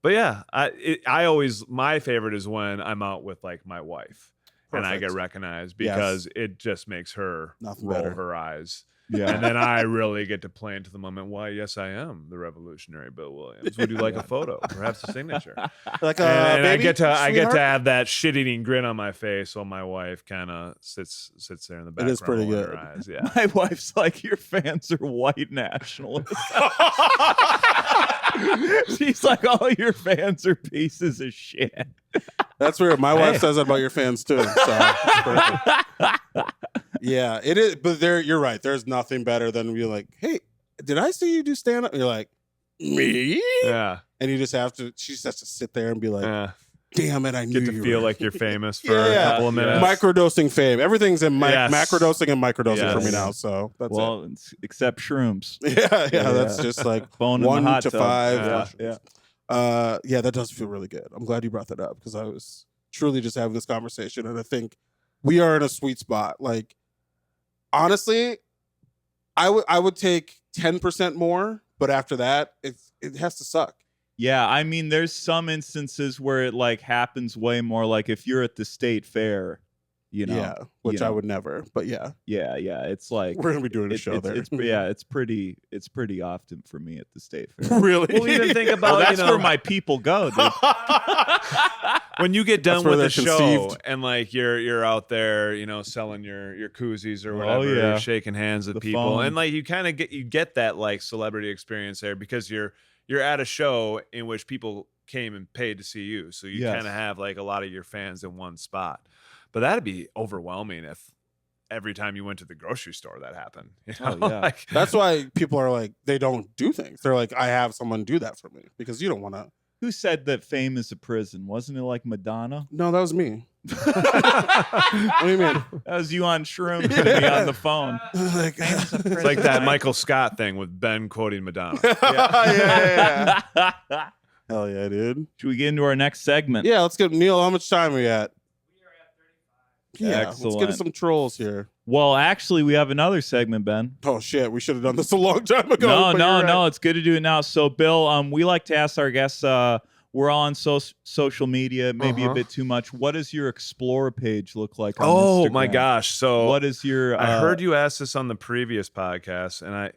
But yeah, I always, my favorite is when I'm out with like my wife and I get Perfect. recognized Yes. because it just makes her Nothing roll better. her eyes. Yeah. And then I really get to play into the moment. Why, yes, I am the revolutionary Bill Williams. Would you like a photo? Perhaps a signature. Like, And I baby, get to sweetheart? have that shit-eating grin on my face while my wife kind of sits there in the background. is pretty rolling good. her eyes. Yeah. My wife's like, your fans are white nationalists. She's like, all your fans are pieces of shit. That's weird. My wife says that about your fans too. So it's perfect. Yeah, it is. But you're right. There's nothing better than be like, hey, did I see you do stand up? You're like, me? Yeah. And you just have to. She just has to sit there and be like, damn it, I knew Get to you feel were. like you're famous for a couple of minutes. Microdosing fame. Everything's in Yes. macrodosing and microdosing for me Yes. now. So that's Well, except shrooms. it. Yeah. That's just like Bone in the 1 hot to tub. 5. Yeah. Yeah, that does feel really good. I'm glad you brought that up because I was truly just having this conversation, and I think we are in a sweet spot. Like, honestly, I would take 10% more, but after that, it has to suck. Yeah, I mean, there's some instances where it like happens way more. Like if you're at the state fair, you know. Yeah, which you I know. would never. But yeah, Yeah. It's like we're gonna be doing a show there. It's pretty often for me at the state fair. Really? Well, even think about Well, that's you know, where my people go, dude. when you get done That's where with the they're show conceived. and like you're out there, you know, selling your koozies or Oh, whatever, yeah. you're shaking hands with The people, phone. and like you kind of get that like celebrity experience there because you're at a show in which people came and paid to see you, so you Yes. kind of have like a lot of your fans in one spot. But that'd be overwhelming if every time you went to the grocery store that happened. You know? Oh, yeah. Like, That's why people are like, they don't do things. They're like, I have someone do that for me because you don't want to. Who said that fame is a prison? Wasn't it like Madonna? No, that was me. What do you mean? That was you on shrooms with me on the phone. Like, it's like that Michael Scott thing with Ben quoting Madonna. yeah. Hell yeah, dude. Should we get into our next segment? Yeah, let's get Neil. How much time are we at? Yeah, let's get Excellent. to some trolls here. Well, actually, we have another segment, Ben. Oh shit, we should have done this a long time ago. No, but no, you're right. no. It's good to do it now. So, Bill, we like to ask our guests. We're all on social media, maybe a bit too much. What does your Explore page look like on Oh Instagram? my gosh! So What is your? I heard you ask this on the previous podcast, and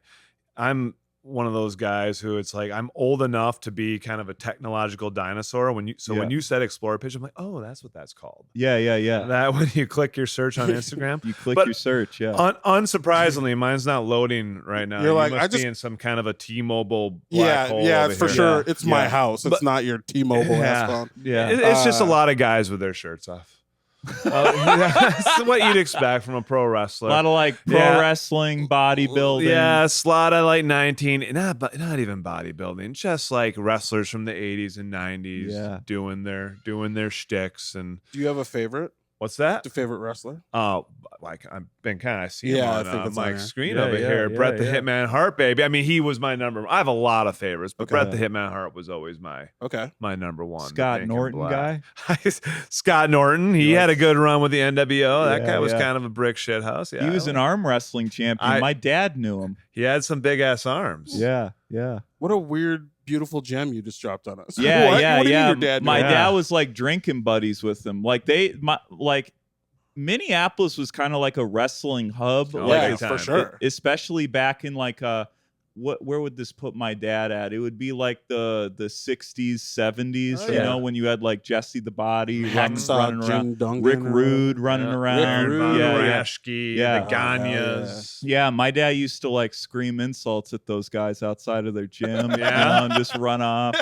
I'm one of those guys who it's like I'm old enough to be kind of a technological dinosaur. When you said Explore page, I'm like, oh, that's what that's called. Yeah. That when you click your search on Instagram, You click But your search. Yeah. unsurprisingly, mine's not loading right now. You're like, must I just- be in some kind of a T-Mobile black hole. Yeah, over for here. sure. Yeah. It's my Yeah. house. It's But- not your T-Mobile ass phone. yeah. It's just a lot of guys with their shirts off. That's what you'd expect from a pro wrestler. A lot of like pro Yeah. wrestling, bodybuilding. Yeah, a lot of like 19, not even bodybuilding, just like wrestlers from the 80s and 90s Yeah. doing their shticks. And Do you have a favorite? what's that? A favorite wrestler? Oh, like I've been kind of seeing Yeah, I him think on it's on Mike's there. screen Yeah, over yeah, here. yeah, Bret the yeah. Hitman Hart, baby. I mean, he was my number. I have a lot of favorites, but Okay. Bret the Hitman Hart was always my Okay. number one. Scott the pink and Norton black. guy. Scott Norton. He had a good run with the NWO. That Yeah, guy was yeah. kind of a brick shit house. Yeah, He was an arm wrestling champion. My dad knew him. He had some big ass arms. Yeah. What a weird, beautiful gem you just dropped on us. Yeah, What? yeah, What do you mean yeah. your dad My knew? dad was like drinking buddies with them. Like Minneapolis was kind of like a wrestling hub. Oh, like yeah, big for time. sure. especially back in like where would this put my dad at? It would be like the 60s, 70s, Oh, you yeah. know, when you had like Jesse the Body Hacksaw running around. Jim Duggan Rick or- Rude running Yeah. around. Rick Rude. Yeah, yeah. Rashke, Yeah. the Ganyas. Yeah, my dad used to like scream insults at those guys outside of their gym, you Yeah. know, and just run off.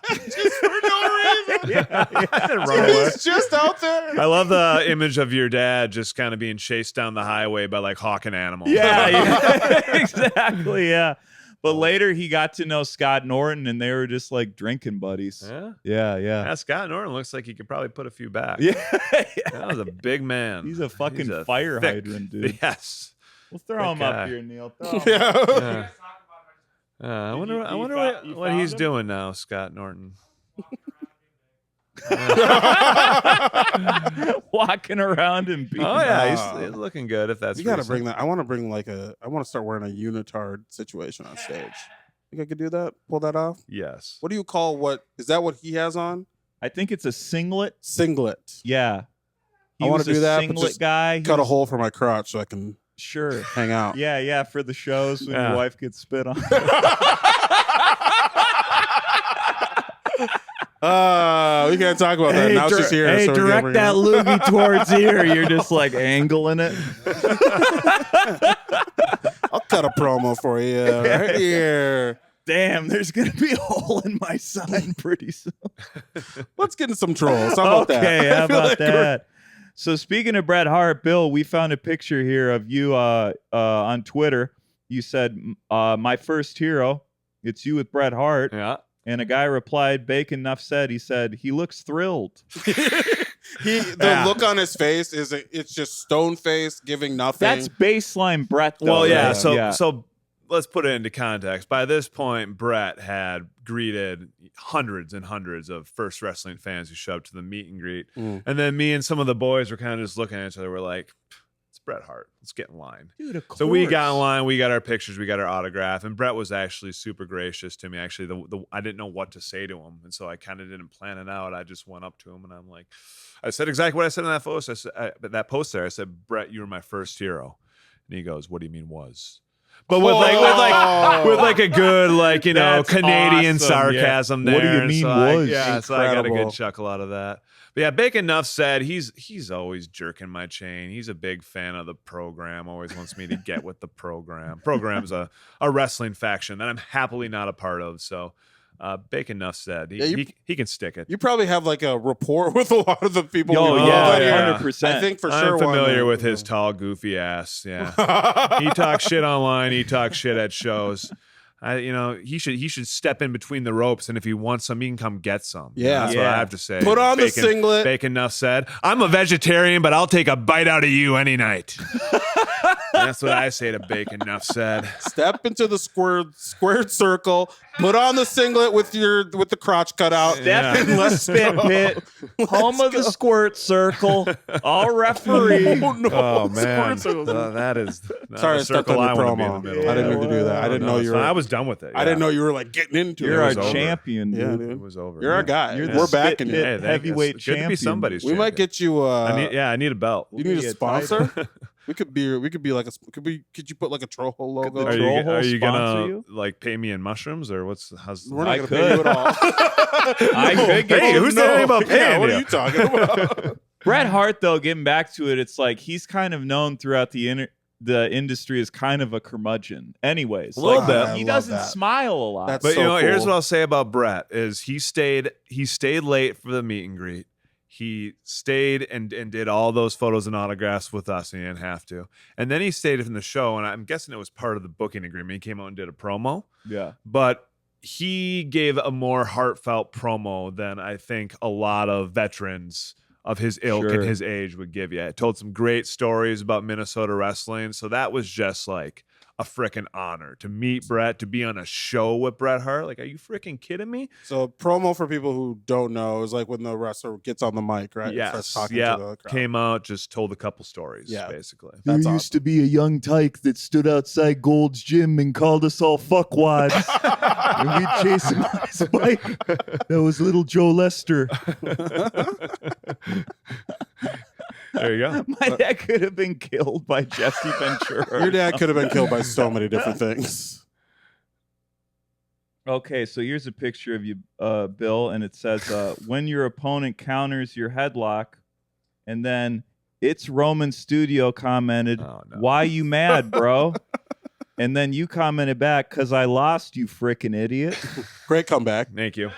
Just for no reason. Run away. He's just out there. I love the image of your dad just kind of being chased down the highway by like hawking animals. Yeah, exactly. Yeah. But later he got to know Scott Norton and they were just like drinking buddies. Yeah. Yeah. Scott Norton looks like he could probably put a few back. Yeah. That was a big man. He's a fucking He's a fire thick- hydrant, dude. Yes. We'll throw him Thick up guy. here, Neil. Throw him. Yeah. I wonder, you I wonder found- you what found he's him? doing now, Scott Norton. Walking around and beating. Oh yeah, Ah. he's looking good. If that's You gotta recent. bring that. I want to bring I want to start wearing a unitard situation on stage. Think I could do that? Pull that off? Yes. What do you call what? Is that what he has on? I think it's a singlet. Singlet. Yeah. I He wanna was a do that, but singlet just guy. He Cut a was- hole for my crotch so I can Sure. hang out. Yeah, for the shows when Yeah. your wife gets spit on. We can't talk about that. Now she's here. Hey, so we can't direct bring that it up. loogie towards here. You're just like angling it. I'll cut a promo for you right here. Damn, there's gonna be a hole in my sign pretty soon. Let's get into some trolls. How about that? Okay, how I feel about like we're- that? So speaking of Bret Hart, Bill, we found a picture here of you on Twitter. You said, my first hero. It's you with Bret Hart. Yeah. And a guy replied, Bacon Nuff said, he said, he looks thrilled. The look on his face it's just stone face giving nothing. That's baseline Bret, though. Well, yeah. right? So let's put it into context. By this point, Bret had greeted hundreds and hundreds of First Wrestling fans who showed up to the meet and greet. And then me and some of the boys were kind of just looking at each other. We're like, it's Bret Hart. Let's get in line. Dude, of So we course. got in line. We got our pictures. We got our autograph. And Bret was actually super gracious to me. Actually, I didn't know what to say to him. And so I kind of didn't plan it out. I just went up to him and I'm like, I said exactly what I said in that post. I said, that post there, I said, Bret, you were my first hero. And he goes, what do you mean was? But with like a good, like, you know, That's Canadian awesome, sarcasm yeah. there. What do you And mean so was? so I got a Incredible. good chuckle out of that. But yeah, Bacon Nuff said he's always jerking my chain. He's a big fan of the program. Always wants me to get with the program. Program's a wrestling faction that I'm happily not a part of. So Bacon Nuff said he can stick it. You probably have like a rapport with a lot of the people. Oh, we know yeah, that here. 100%. I think for I'm sure. familiar one, with his tall, goofy ass. Yeah, he talks shit online. He talks shit at shows. He should step in between the ropes, and if he wants some, he can come get some. Yeah. That's what I have to say. Put on the singlet. Bacon Nuff said, "I'm a vegetarian, but I'll take a bite out of you any night." That's what I say to Bacon Nuff said. Step into the squared circle. Put on the singlet with the crotch cut out. Step in the spit pit, home of the squirt circle, all referee. Oh man, Squirt circle. that is not Sorry, a I stepped circle on I your want to be in promo. the middle. I didn't mean to do that. I didn't know you were. I was done with it. I didn't know you were like getting into You're it. our was over. champion, Yeah, dude. dude. It was over. You're our guy. You're the We're spit backing pit you. Hey, thank you. heavyweight It's good to champion. be somebody's We might champion. get you. I need a belt. You need be a a sponsor. We could be like a. Could you put like a Troll logo? the Are Troll you, Hole are you sponsor gonna you? like pay me in mushrooms or how's We're not I going to pay you at all. I could get Hey, you. who's saying about paying Yeah, what you? are you talking about? Bret Hart, though, getting back to it, it's like he's kind of known throughout the industry as kind of a curmudgeon. Anyways, A little like, bit. I he love doesn't that. smile a lot. That's But so here's cool. what I'll say about Bret is he stayed late for the meet and greet. He stayed and did all those photos and autographs with us, and he didn't have to. And then he stayed from the show, and I'm guessing it was part of the booking agreement. He came out and did a promo, Yeah. but he gave a more heartfelt promo than I think a lot of veterans of his ilk Sure. and his age would give you. It told some great stories about Minnesota wrestling. So that was just like a freaking honor to meet Bret, to be on a show with Bret Hart. Like, are you freaking kidding me? So promo for people who don't know is like when the wrestler gets on the mic, right? Yes. Starts talking Yeah. to the crowd. Came out, just told a couple stories, Yeah. basically. That's awesome. to be a young tyke that stood outside Gold's gym and called us all fuckwads. And we'd chase him on his bike. That was little Joe Lester. There you go. My dad could have been killed by Jesse Ventura. Your dad could have been killed by so many different things. Okay, so here's a picture of you, Bill, and it says, when your opponent counters your headlock, and then it's Roman Studio commented, Oh, no. why you mad, bro? And then you commented back, because I lost, you frickin' idiot. Great comeback. Thank you.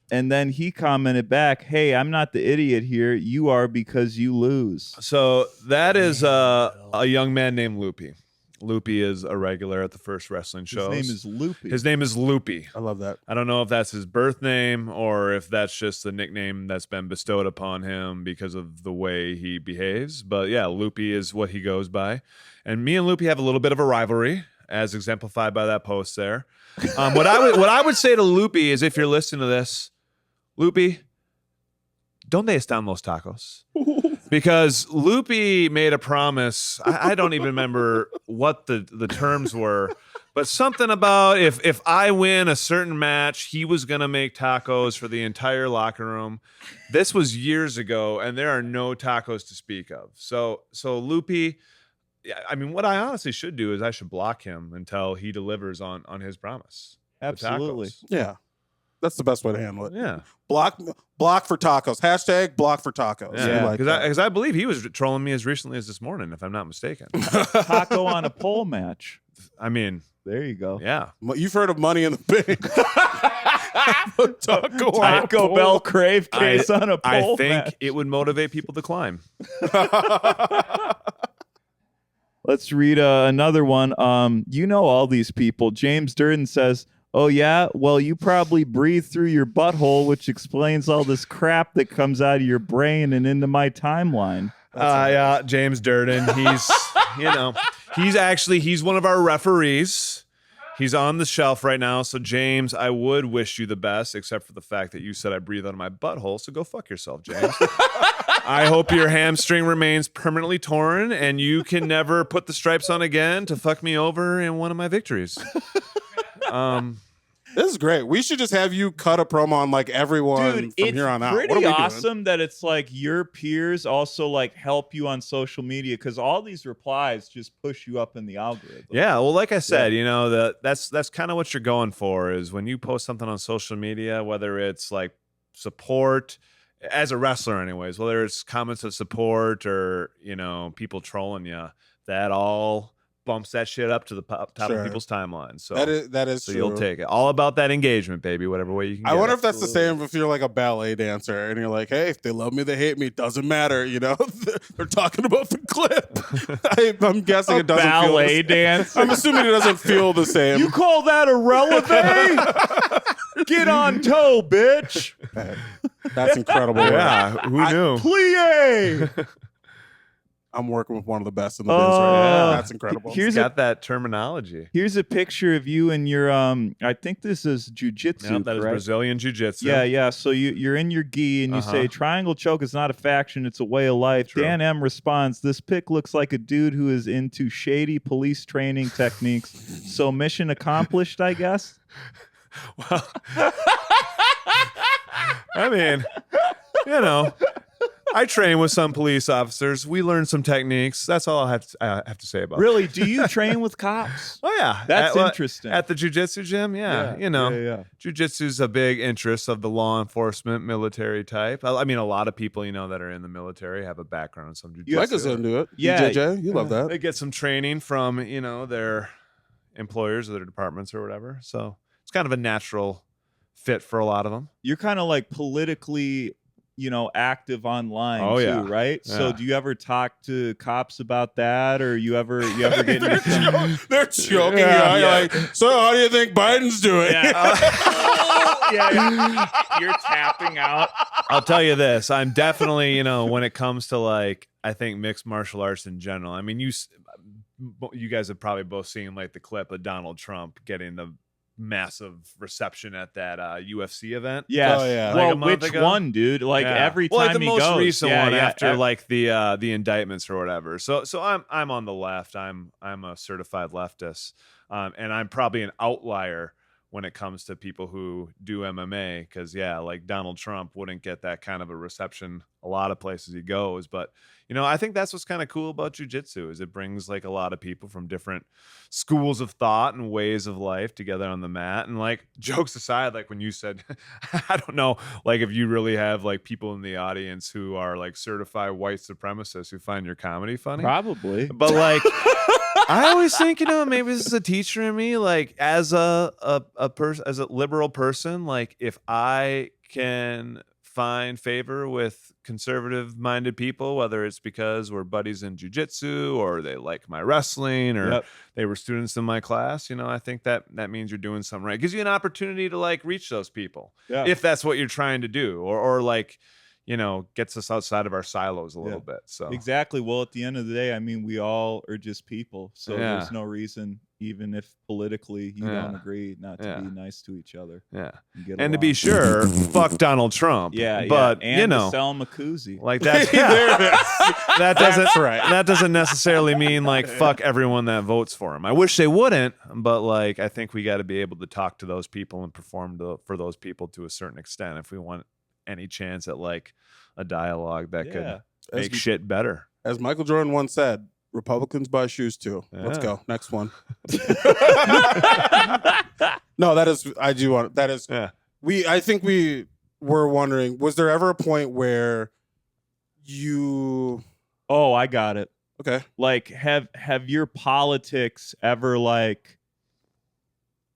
And then he commented back, hey, I'm not the idiot here. You are because you lose. So that is a young man named Loopy. Loopy is a regular at the First Wrestling shows. His name is Loopy. His name is Loopy. I love that. I don't know if that's his birth name or if that's just the nickname that's been bestowed upon him because of the way he behaves. But yeah, Loopy is what he goes by. And me and Loopy have a little bit of a rivalry, as exemplified by that post there. What I would say to Loopy is, if you're listening to this, Loopy, ¿dónde están los tacos? Because Loopy made a promise. I don't even remember what the terms were, but something about if I win a certain match, he was going to make tacos for the entire locker room. This was years ago, and there are no tacos to speak of. So Loopy, I mean, what I honestly should do is I should block him until he delivers on his promise. The Absolutely. tacos. Yeah. That's the best way to handle it. Yeah. Block for tacos. Hashtag block for tacos. Yeah, I like that. because I believe he was trolling me as recently as this morning, if I'm not mistaken. Taco on a pole match. I mean, There you go. yeah. You've heard of Money in the Bank. Taco Bell crave case on a pole I think match. it would motivate people to climb. Let's read another one. You know all these people. James Durden says, "Oh yeah, well you probably breathe through your butthole, which explains all this crap that comes out of your brain and into my timeline." Yeah, James Durden. He's, he's one of our referees. He's on the shelf right now. So James, I would wish you the best, except for the fact that you said I breathe out of my butthole. So go fuck yourself, James. I hope your hamstring remains permanently torn and you can never put the stripes on again to fuck me over in one of my victories. This is great. We should just have you cut a promo on like everyone Dude, from it's here on out. pretty What are we awesome that it's like your peers also like help you on social media because all these replies just push you up in the algorithm. Yeah, well, like I said, that's kind of what you're going for is when you post something on social media, whether it's like support as a wrestler, anyways, whether it's comments of support or people trolling you, that all bumps that shit up to the top of people's timelines. So that is so true. you'll take it. All about that engagement, baby. Whatever way you can. I get wonder it. if that's the same if you're like a ballet dancer and you're like, hey, if they love me, they hate me. It doesn't matter. They're talking about the clip. I'm guessing it doesn't ballet feel dance. I'm assuming it doesn't feel the same. You call that a releve? Get on toe, bitch. That's incredible. Yeah, who knew? Plie. I'm working with one of the best in the biz right now. That's incredible. He's got that terminology. Here's a picture of you and your I think this is jujitsu. Yep, that is correct? Brazilian jiu-jitsu. Yeah. So you're in your gi and you say triangle choke is not a faction, it's a way of life. True. Dan M responds, "This pic looks like a dude who is into shady police training techniques. So mission accomplished, I guess." Well, I mean, I train with some police officers. We learn some techniques. That's all I have to say about it. Really? Do you train with cops? Oh yeah, That's interesting. At the jiu-jitsu gym, Yeah. jiu-jitsu is a big interest of the law enforcement, military type. I mean, a lot of people that are in the military have a background in some jiu-jitsu. Mike is into it. Yeah. JJ, you love that. They get some training from their employers or their departments or whatever. So it's kind of a natural fit for a lot of them. You're kind of like politically active online Oh, too, yeah. right? Yeah. So do you ever talk to cops about that, or you ever get into some... They're joking. Yeah. Like, so how do you think Biden's doing? Yeah. You're tapping out. I'll tell you this. I'm definitely, when it comes to like, I think mixed martial arts in general. I mean, you guys have probably both seen like the clip of Donald Trump getting the massive reception at that UFC event. Yes. Oh, yeah. Well, Like a month which ago? one, dude? Like every time like the he most goes. recent Yeah, one yeah. after like the indictments or whatever. So I'm on the left. I'm a certified leftist, and I'm probably an outlier when it comes to people who do MMA because like Donald Trump wouldn't get that kind of a reception a lot of places he goes. But I think that's what's kind of cool about jiu-jitsu is it brings like a lot of people from different schools of thought and ways of life together on the mat. And like jokes aside, like when you said, I don't know, like if you really have like people in the audience who are like certified white supremacists who find your comedy funny. Probably. But like, I always think, maybe this is a teacher in me, like as a person, as a liberal person, like if I can find favor with conservative minded people, whether it's because we're buddies in jiu-jitsu or they like my wrestling or they were students in my class, I think that means you're doing something right. It gives you an opportunity to like reach those people if that's what you're trying to do or like, gets us outside of our silos a little bit. So exactly. Well, at the end of the day, I mean, we all are just people. So there's no reason, even if politically you don't agree, not to be nice to each other. Yeah. And to be sure, fuck Donald Trump. But and to sell him a koozie. like that, that doesn't necessarily mean like fuck everyone that votes for him. I wish they wouldn't, but like I think we got to be able to talk to those people and perform for those people to a certain extent if we want any chance at like a dialogue that could make shit better. As Michael Jordan once said, Republicans buy shoes too. Let's go. Next one. No, I think we were wondering, was there ever a point where you... Oh, I got it. Okay. Like, have your politics ever like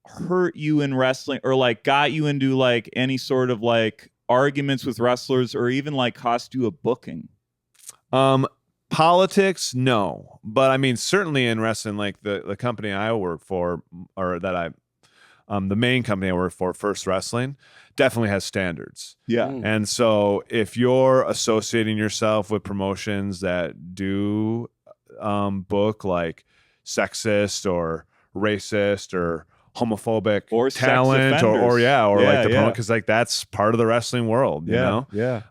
hurt you in wrestling, or like got you into like any sort of like arguments with wrestlers, or even like cost you a booking? Politics, no, but I mean certainly in wrestling, like the company I work for, or that the main company I work for, First Wrestling, definitely has standards. Yeah. And so if you're associating yourself with promotions that do book like sexist or racist or homophobic Or sex talent or offenders. like the Yeah. because like that's part of the wrestling world, you know? Yeah.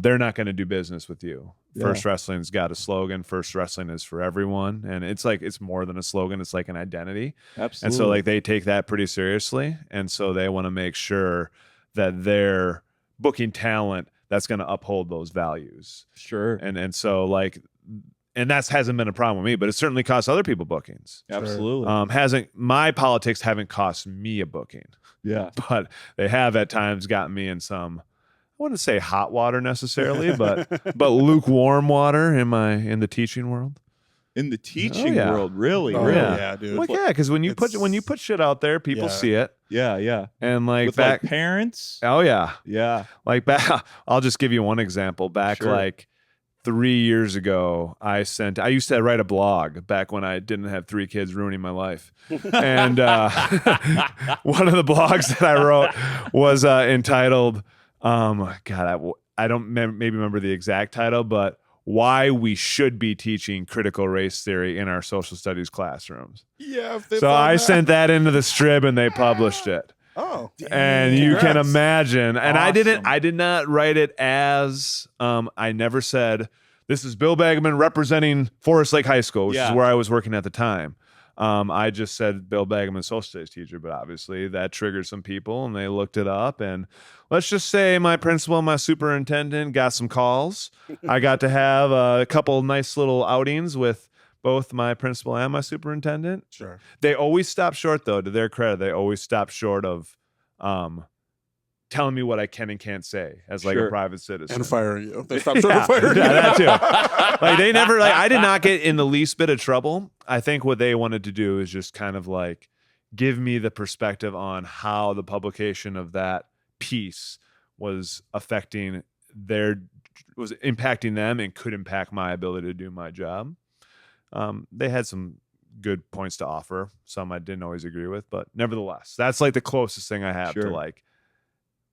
They're not going to do business with you. Yeah. First Wrestling's got a slogan. First Wrestling is for everyone, and it's like it's more than a slogan. It's like an identity. Absolutely. And so like they take that pretty seriously, and so they want to make sure that they're booking talent that's going to uphold those values. Sure. And so like, and that hasn't been a problem with me, but it certainly costs other people bookings. Absolutely. My politics haven't cost me a booking, Yeah. but they have at times gotten me in some, I wouldn't say hot water necessarily, but lukewarm water in the teaching world. In the teaching yeah. world, really? Oh, Really? yeah, dude. Well, yeah, because when you put shit out there, people Yeah. see it, Yeah. and like With back. like parents? Oh yeah, Yeah. like back. I'll just give you one example. Back Sure. like 3 years ago, I used to write a blog back when I didn't have 3 kids ruining my life. And one of the blogs that I wrote was entitled, God, I don't maybe remember the exact title, but why we should be teaching critical race theory in our social studies classrooms. Yeah. if they So found I that- sent that into the Strib and they published it. Oh. And you can Congrats. imagine, and Awesome. I did not write it as, I never said, this is Bill Bagman representing Forest Lake High School, which Yeah. is where I was working at the time. I just said Bill Bagman, social studies teacher, but obviously that triggered some people and they looked it up. And let's just say my principal and my superintendent got some calls. I got to have a couple nice little outings with both my principal and my superintendent. Sure. They always stop short, though, to their credit. They always stop short of telling me what I can and can't say as like Sure. a private citizen. And firing you. They stopped trying to fire you. Yeah, that too. Like they never, like I did not get in the least bit of trouble. I think what they wanted to do is just kind of like give me the perspective on how the publication of that piece was impacting them and could impact my ability to do my job. They had some good points to offer. Some I didn't always agree with, but nevertheless, that's like the closest thing I have Sure. to like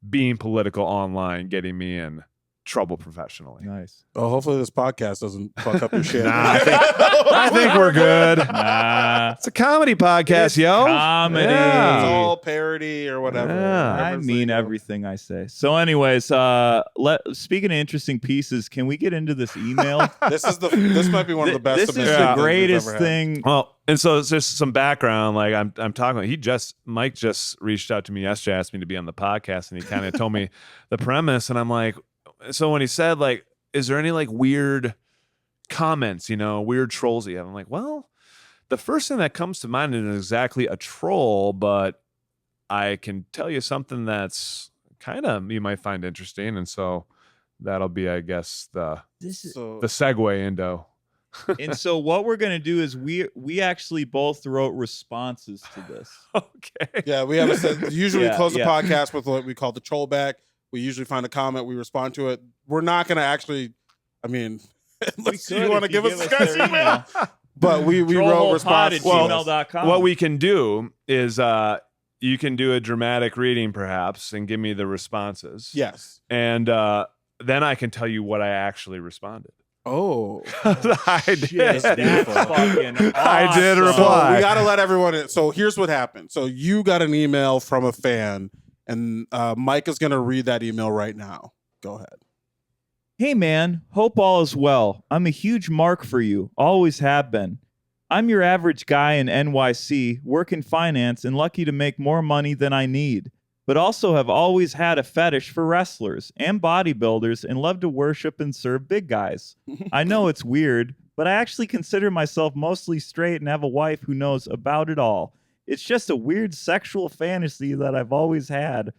being political online, getting me in trouble professionally. Nice. Oh, hopefully this podcast doesn't fuck up your shit. Nah, I think we're good. Nah. It's a comedy podcast, It's yo. comedy. Yeah. It's all parody or whatever. Yeah. I Everyone's mean like, everything I say. So, anyways, speaking of interesting pieces, can we get into this email? This might be one of the best. This is submissions the we've greatest ever had. thing. Well, and so it's just some background. Like I'm talking. Mike just reached out to me yesterday, asked me to be on the podcast, and he kind of told me the premise, and I'm like, so when he said like, is there any like weird comments, weird trolls you have? I'm like, well, the first thing that comes to mind isn't exactly a troll, but I can tell you something that's kind of you might find interesting, and so that'll be, I guess, the So, segue into. And so what we're gonna do is we actually both wrote responses to this. Okay. yeah, we have usually we Yeah, close the yeah. podcast with what we call the troll back. We usually find a comment, we respond to it. We're not going to actually, I mean, unless could you want to if give us us the guy's their email. But we wrote Trollholepod responses. at gmail.com. What we can do is you can do a dramatic reading, perhaps, and give me the responses. Yes. And then I can tell you what I actually responded. Oh. I did. Shit, that's fucking awesome. I did So reply. we got to let everyone in. So here's what happened. So you got an email from a fan, and Mike is going to read that email right now. Go ahead. Hey man, hope all is well. I'm a huge mark for you, always have been. I'm your average guy in NYC, work in finance, and lucky to make more money than I need, but also have always had a fetish for wrestlers and bodybuilders and love to worship and serve big guys. I know it's weird, but I actually consider myself mostly straight and have a wife who knows about it all. It's just a weird sexual fantasy that I've always had.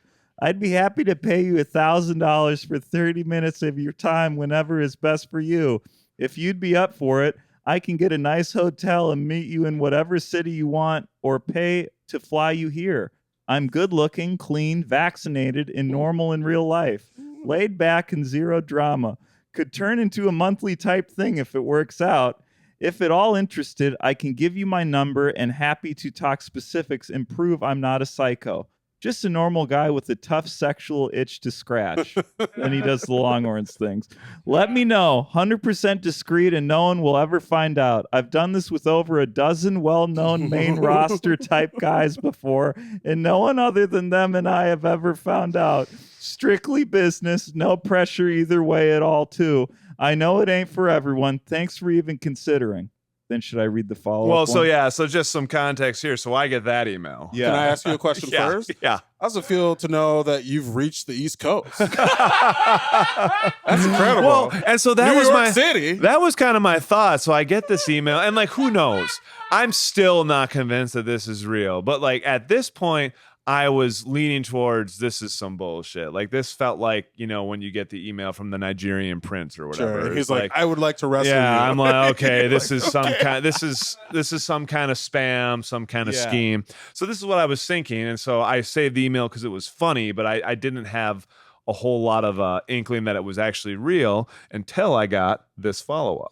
I'd be happy to pay you $1,000 for 30 minutes of your time whenever is best for you. If you'd be up for it, I can get a nice hotel and meet you in whatever city you want or pay to fly you here. I'm good looking, clean, vaccinated, and normal in real life. Laid back and zero drama. Could turn into a monthly type thing if it works out. If at all interested, I can give you my number and happy to talk specifics and prove I'm not a psycho. Just a normal guy with a tough sexual itch to scratch. And he does the Longhorns things. Let me know. 100% discreet and no one will ever find out. I've done this with over a dozen well-known main roster type guys before, and no one other than them and I have ever found out. Strictly business, no pressure either way at all, too. I know it ain't for everyone. Thanks for even considering. Then should I read the follow-up? Well, so one? yeah, so just some context here. So I get that email. Yeah. Can I ask you a question first? Yeah. How does it feel to know that you've reached the East Coast? That's incredible. Well, and so that New was York my City. That was kind of my thought. So I get this email, and like, who knows? I'm still not convinced that this is real. But like at this point, I was leaning towards this is some bullshit. Like this felt like, you know, when you get the email from the Nigerian prince or whatever. Sure. It's He's like, I would like to wrestle you. I'm like, okay, this is some kind this is some kind of spam, some kind of scheme. So this is what I was thinking. And so I saved the email because it was funny, but I didn't have a whole lot of inkling that it was actually real until I got this follow-up.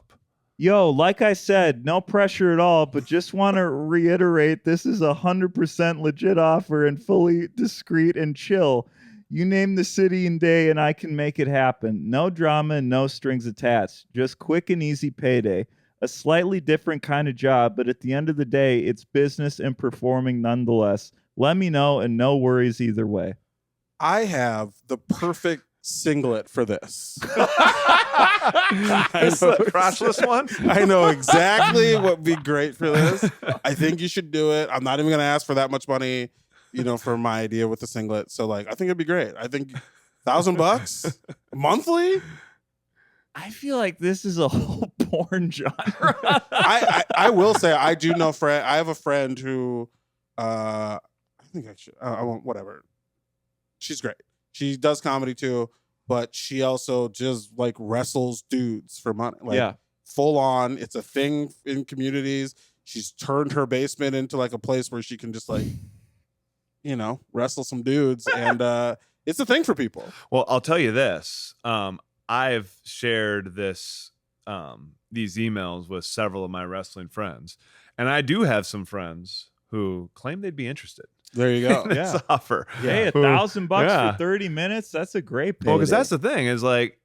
Yo, like I said, no pressure at all, but just want to reiterate this is 100% legit offer and fully discreet and chill. You name the city and day and I can make it happen. No drama and no strings attached. Just quick and easy payday. A slightly different kind of job, but at the end of the day, it's business and performing nonetheless. Let me know and no worries either way. I have the perfect singlet for this. It's the crotchless one? I know exactly what would be great for this. I think you should do it. I'm not even going to ask for that much money, you know, for my idea with the singlet. So like, I think it'd be great. I think $1,000 monthly. I feel like this is a whole porn genre. I will say I do know friend. I have a friend who I think I should. I won't. Whatever. She's great. She does comedy too, but she also just like wrestles dudes for money. Like full on. It's a thing in communities. She's turned her basement into like a place where she can just like, you know, wrestle some dudes, and it's a thing for people. Well, I'll tell you this. I've shared these emails with several of my wrestling friends, and I do have some friends who claim they'd be interested. There you go. This offer. Hey, $1,000 for 30 minutes? That's a great payday. Well, because that's the thing is like,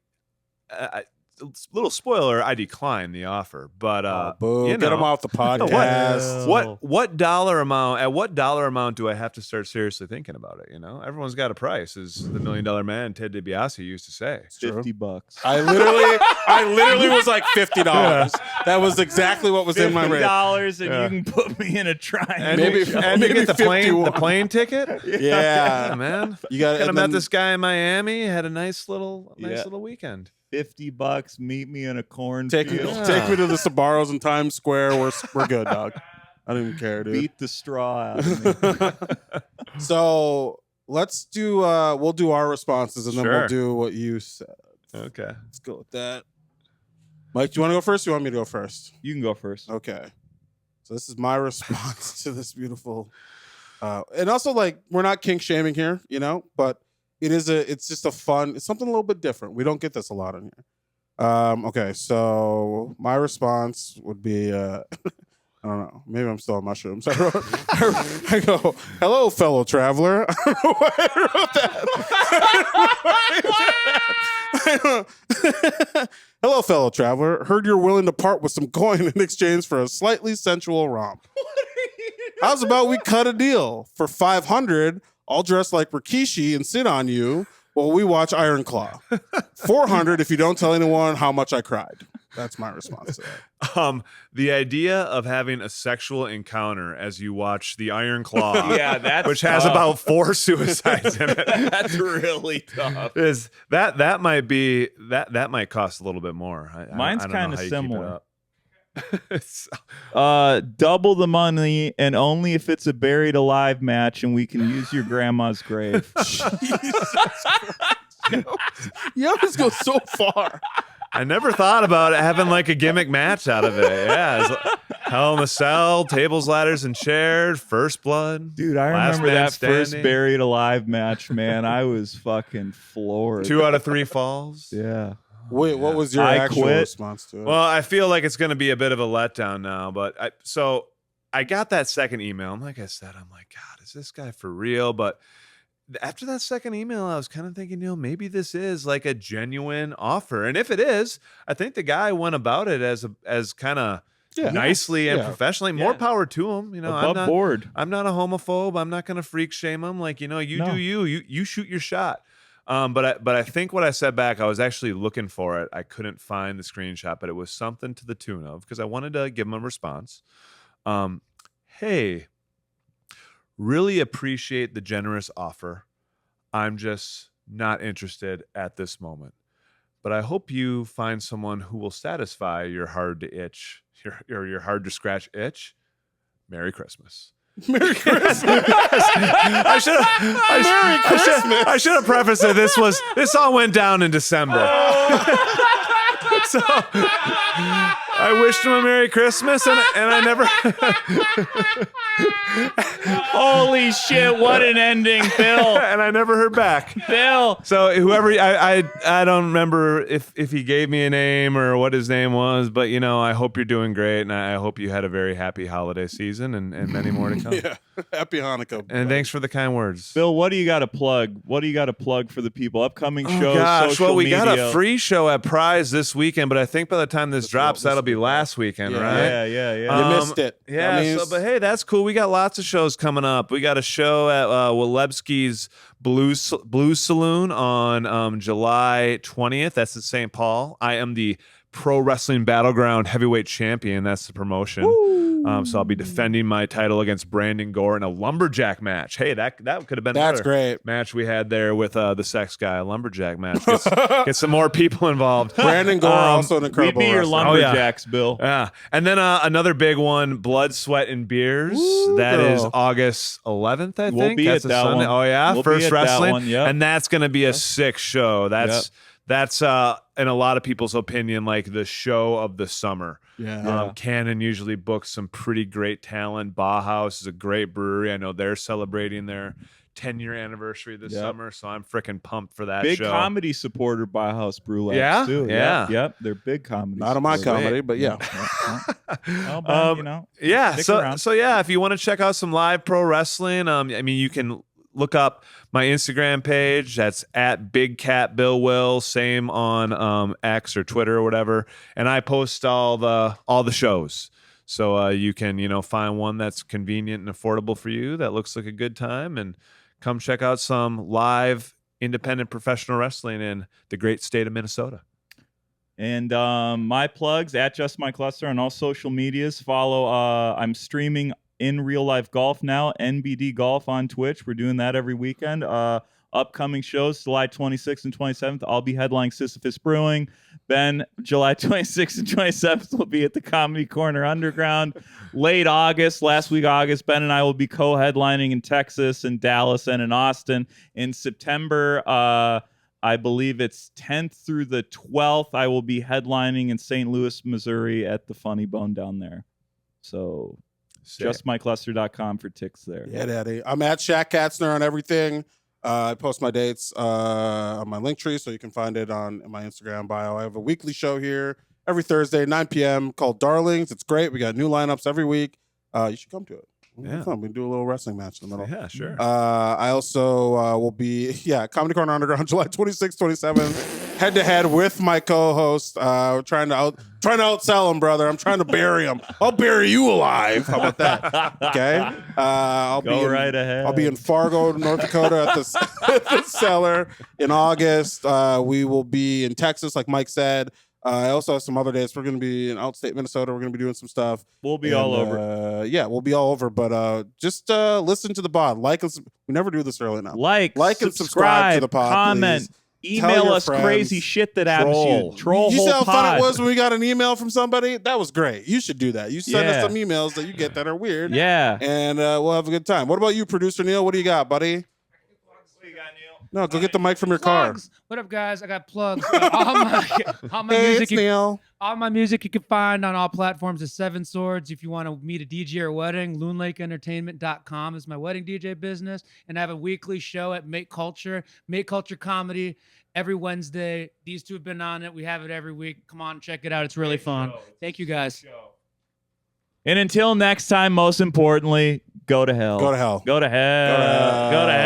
little spoiler, I declined the offer, but boo. You Get him off the podcast. What dollar amount? At what dollar amount do I have to start seriously thinking about it? You know, everyone's got a price, as the $1 Million Man Ted DiBiase used to say. $50. I literally was like $50. That was exactly what was in my rate. $50 and you can put me in a triangle. And Maybe to get the 51. plane ticket. Yeah, Man. You got. I met this guy in Miami. Had a nice little weekend. $50, meet me in a cornfield. Take me to the Sbarros in Times Square. We're good, dog. I don't even care, dude. Beat the straw out of me. So let's do. We'll do our responses, and then Sure. we'll do what you said. Okay. Let's go with that. Mike, do you want to go first? Or you want me to go first? You can go first. Okay. So this is my response to this beautiful. And also, like, we're not kink shaming here, you know, but. It's just a fun, it's something a little bit different. We don't get this a lot in here. Okay, so my response would be, I don't know, maybe I'm still on mushrooms. I go, hello, fellow traveler. I don't know why I wrote that. Hello, fellow traveler. Heard you're willing to part with some coin in exchange for a slightly sensual romp. How's about we cut a deal? For $500, I'll dress like Rikishi and sit on you while we watch Iron Claw. $400 if you don't tell anyone how much I cried. That's my response to that. The idea of having a sexual encounter as you watch the Iron Claw, that's which has about 4 suicides in it. That's really tough. Is that might cost a little bit more. Mine's I don't know kind of how you keep it similar. up. Double the money, and only if it's a buried alive match, and we can use your grandma's grave. You always go so far. I never thought about having like a gimmick match out of it. Yeah, it's like Hell in a Cell, tables, ladders, and chairs, First Blood. Dude, I Last remember Man that first Standing. Buried Alive match, man. I was fucking floored. 2 out of 3 falls. Yeah. Wait, what was your I actual quit. response to it? Well, I feel like it's going to be a bit of a letdown now, but I got that second email. And like I said, I'm like, God, is this guy for real? But after that second email, I was kind of thinking, maybe this is like a genuine offer. And if it is, I think the guy went about it as kind of nicely and professionally. More power to him. Above board. I'm not a homophobe. I'm not going to freak shame him. Like, do you shoot your shot. But I think what I said back, I was actually looking for it. I couldn't find the screenshot, but it was something to the tune of, because I wanted to give him a response. Hey, really appreciate the generous offer. I'm just not interested at this moment. But I hope you find someone who will satisfy your hard to itch, your hard to scratch itch. Merry Christmas. Merry Christmas. I should have prefaced it. This all went down in December. So I wished him a Merry Christmas, and I never. Holy shit! What an ending, Bill. And I never heard back. Bill. So whoever I don't remember if he gave me a name or what his name was, but I hope you're doing great, and I hope you had a very happy holiday season and many more to come. Yeah, happy Hanukkah. And thanks for the kind words. Bill, what do you got to plug? What do you got to plug for the people? Upcoming shows, Gosh, social well, we media. got a free show at Prize this weekend, but I think by the time this drops, that'll be last weekend, right? Yeah. You missed it. Yeah, Dummies. but hey, that's cool. We got lots of shows coming up. We got a show at Walebski's Blues Saloon on July 20th. That's in St. Paul. I am the Pro Wrestling Battleground Heavyweight Champion. That's the promotion. So I'll be defending my title against Brandon Gore in a lumberjack match. Hey, that could have been That's better. great. Match we had there with the sex guy, a lumberjack match. Get some more people involved. Brandon Gore, also an We'd incredible be your wrestler. lumberjacks, Bill. Yeah. And then another big one, Blood, Sweat, and Beers. That is August 11th, I think. We'll be that's at a that Sunday. one. Oh, yeah. We'll First be at that Wrestling. one, yep. And that's going to be a sick show. That's in a lot of people's opinion, like the show of the summer. Yeah. Canon usually books some pretty great talent. Bauhaus is a great brewery. I know they're celebrating their 10-year anniversary this summer, so I'm freaking pumped for that Big show. comedy supporter by House Brewlex, Yeah? too. Yeah. Yep. They're big comedy. Not on my supporters. comedy, but yeah. Well, but, Yeah. stick So around. yeah, if you want to check out some live pro wrestling, you can look up my Instagram page. That's at Big Cat Bill Will. Same on X or Twitter or whatever. And I post all the shows. So you can find one that's convenient and affordable for you that looks like a good time, and come check out some live independent professional wrestling in the great state of Minnesota. And my plugs at Just My Cluster on all social medias. Follow. I'm streaming in real life golf now. NBD Golf on Twitch. We're doing that every weekend. Upcoming shows July 26th and 27th. I'll be headlining Sisyphus Brewing. Ben, July 26th and 27th will be at the Comedy Corner Underground. Late last week August, Ben and I will be co-headlining in Texas and Dallas and in Austin. In September, I believe it's 10th through the 12th, I will be headlining in St. Louis, Missouri at the Funny Bone down there. So justmycluster.com for ticks there. Yeah, Daddy. I'm at Shaq Katzner on everything. I post my dates on my link tree, so you can find it on my Instagram bio. I have a weekly show here every Thursday, 9 p.m. called Darlings. It's great. We got new lineups every week. You should come to it. Yeah. Fun. We can do a little wrestling match in the middle. Yeah, sure. I also will be Comedy Corner Underground July 26th, 27th, head to head with my co-host. Trying to outsell him, brother. I'm trying to bury him. I'll bury you alive. How about that? Okay. Go right ahead. I'll be in Fargo, North Dakota at the Cellar in August. We will be in Texas, like Mike said. I also have some other dates. We're going to be in outstate Minnesota. We're going to be doing some stuff. We'll be all over. We'll be all over. But just listen to the pod. We never do this early now. Like and subscribe to the pod. Comment. Please. Email us crazy shit that happens to you. Troll You see how fun pod. it was when we got an email from somebody? That was great. You should do that. You send Yeah. us some emails that you get that are weird. Yeah. And we'll have a good time. What about you, producer Neil? What do you got, buddy? No, go get the mic from your car. Plugs. What up, guys? I got plugs. All my Hey, music. it's Neil. All my music you can find on all platforms of Seven Swords. If you want to meet a DJ or wedding, loonlakeentertainment.com is my wedding DJ business. And I have a weekly show at Make Culture Comedy every Wednesday. These two have been on it. We have it every week. Come on, check it out. It's really fun. Thank you, guys. And until next time, most importantly, go to hell. Go to hell. Go to hell. Go to hell.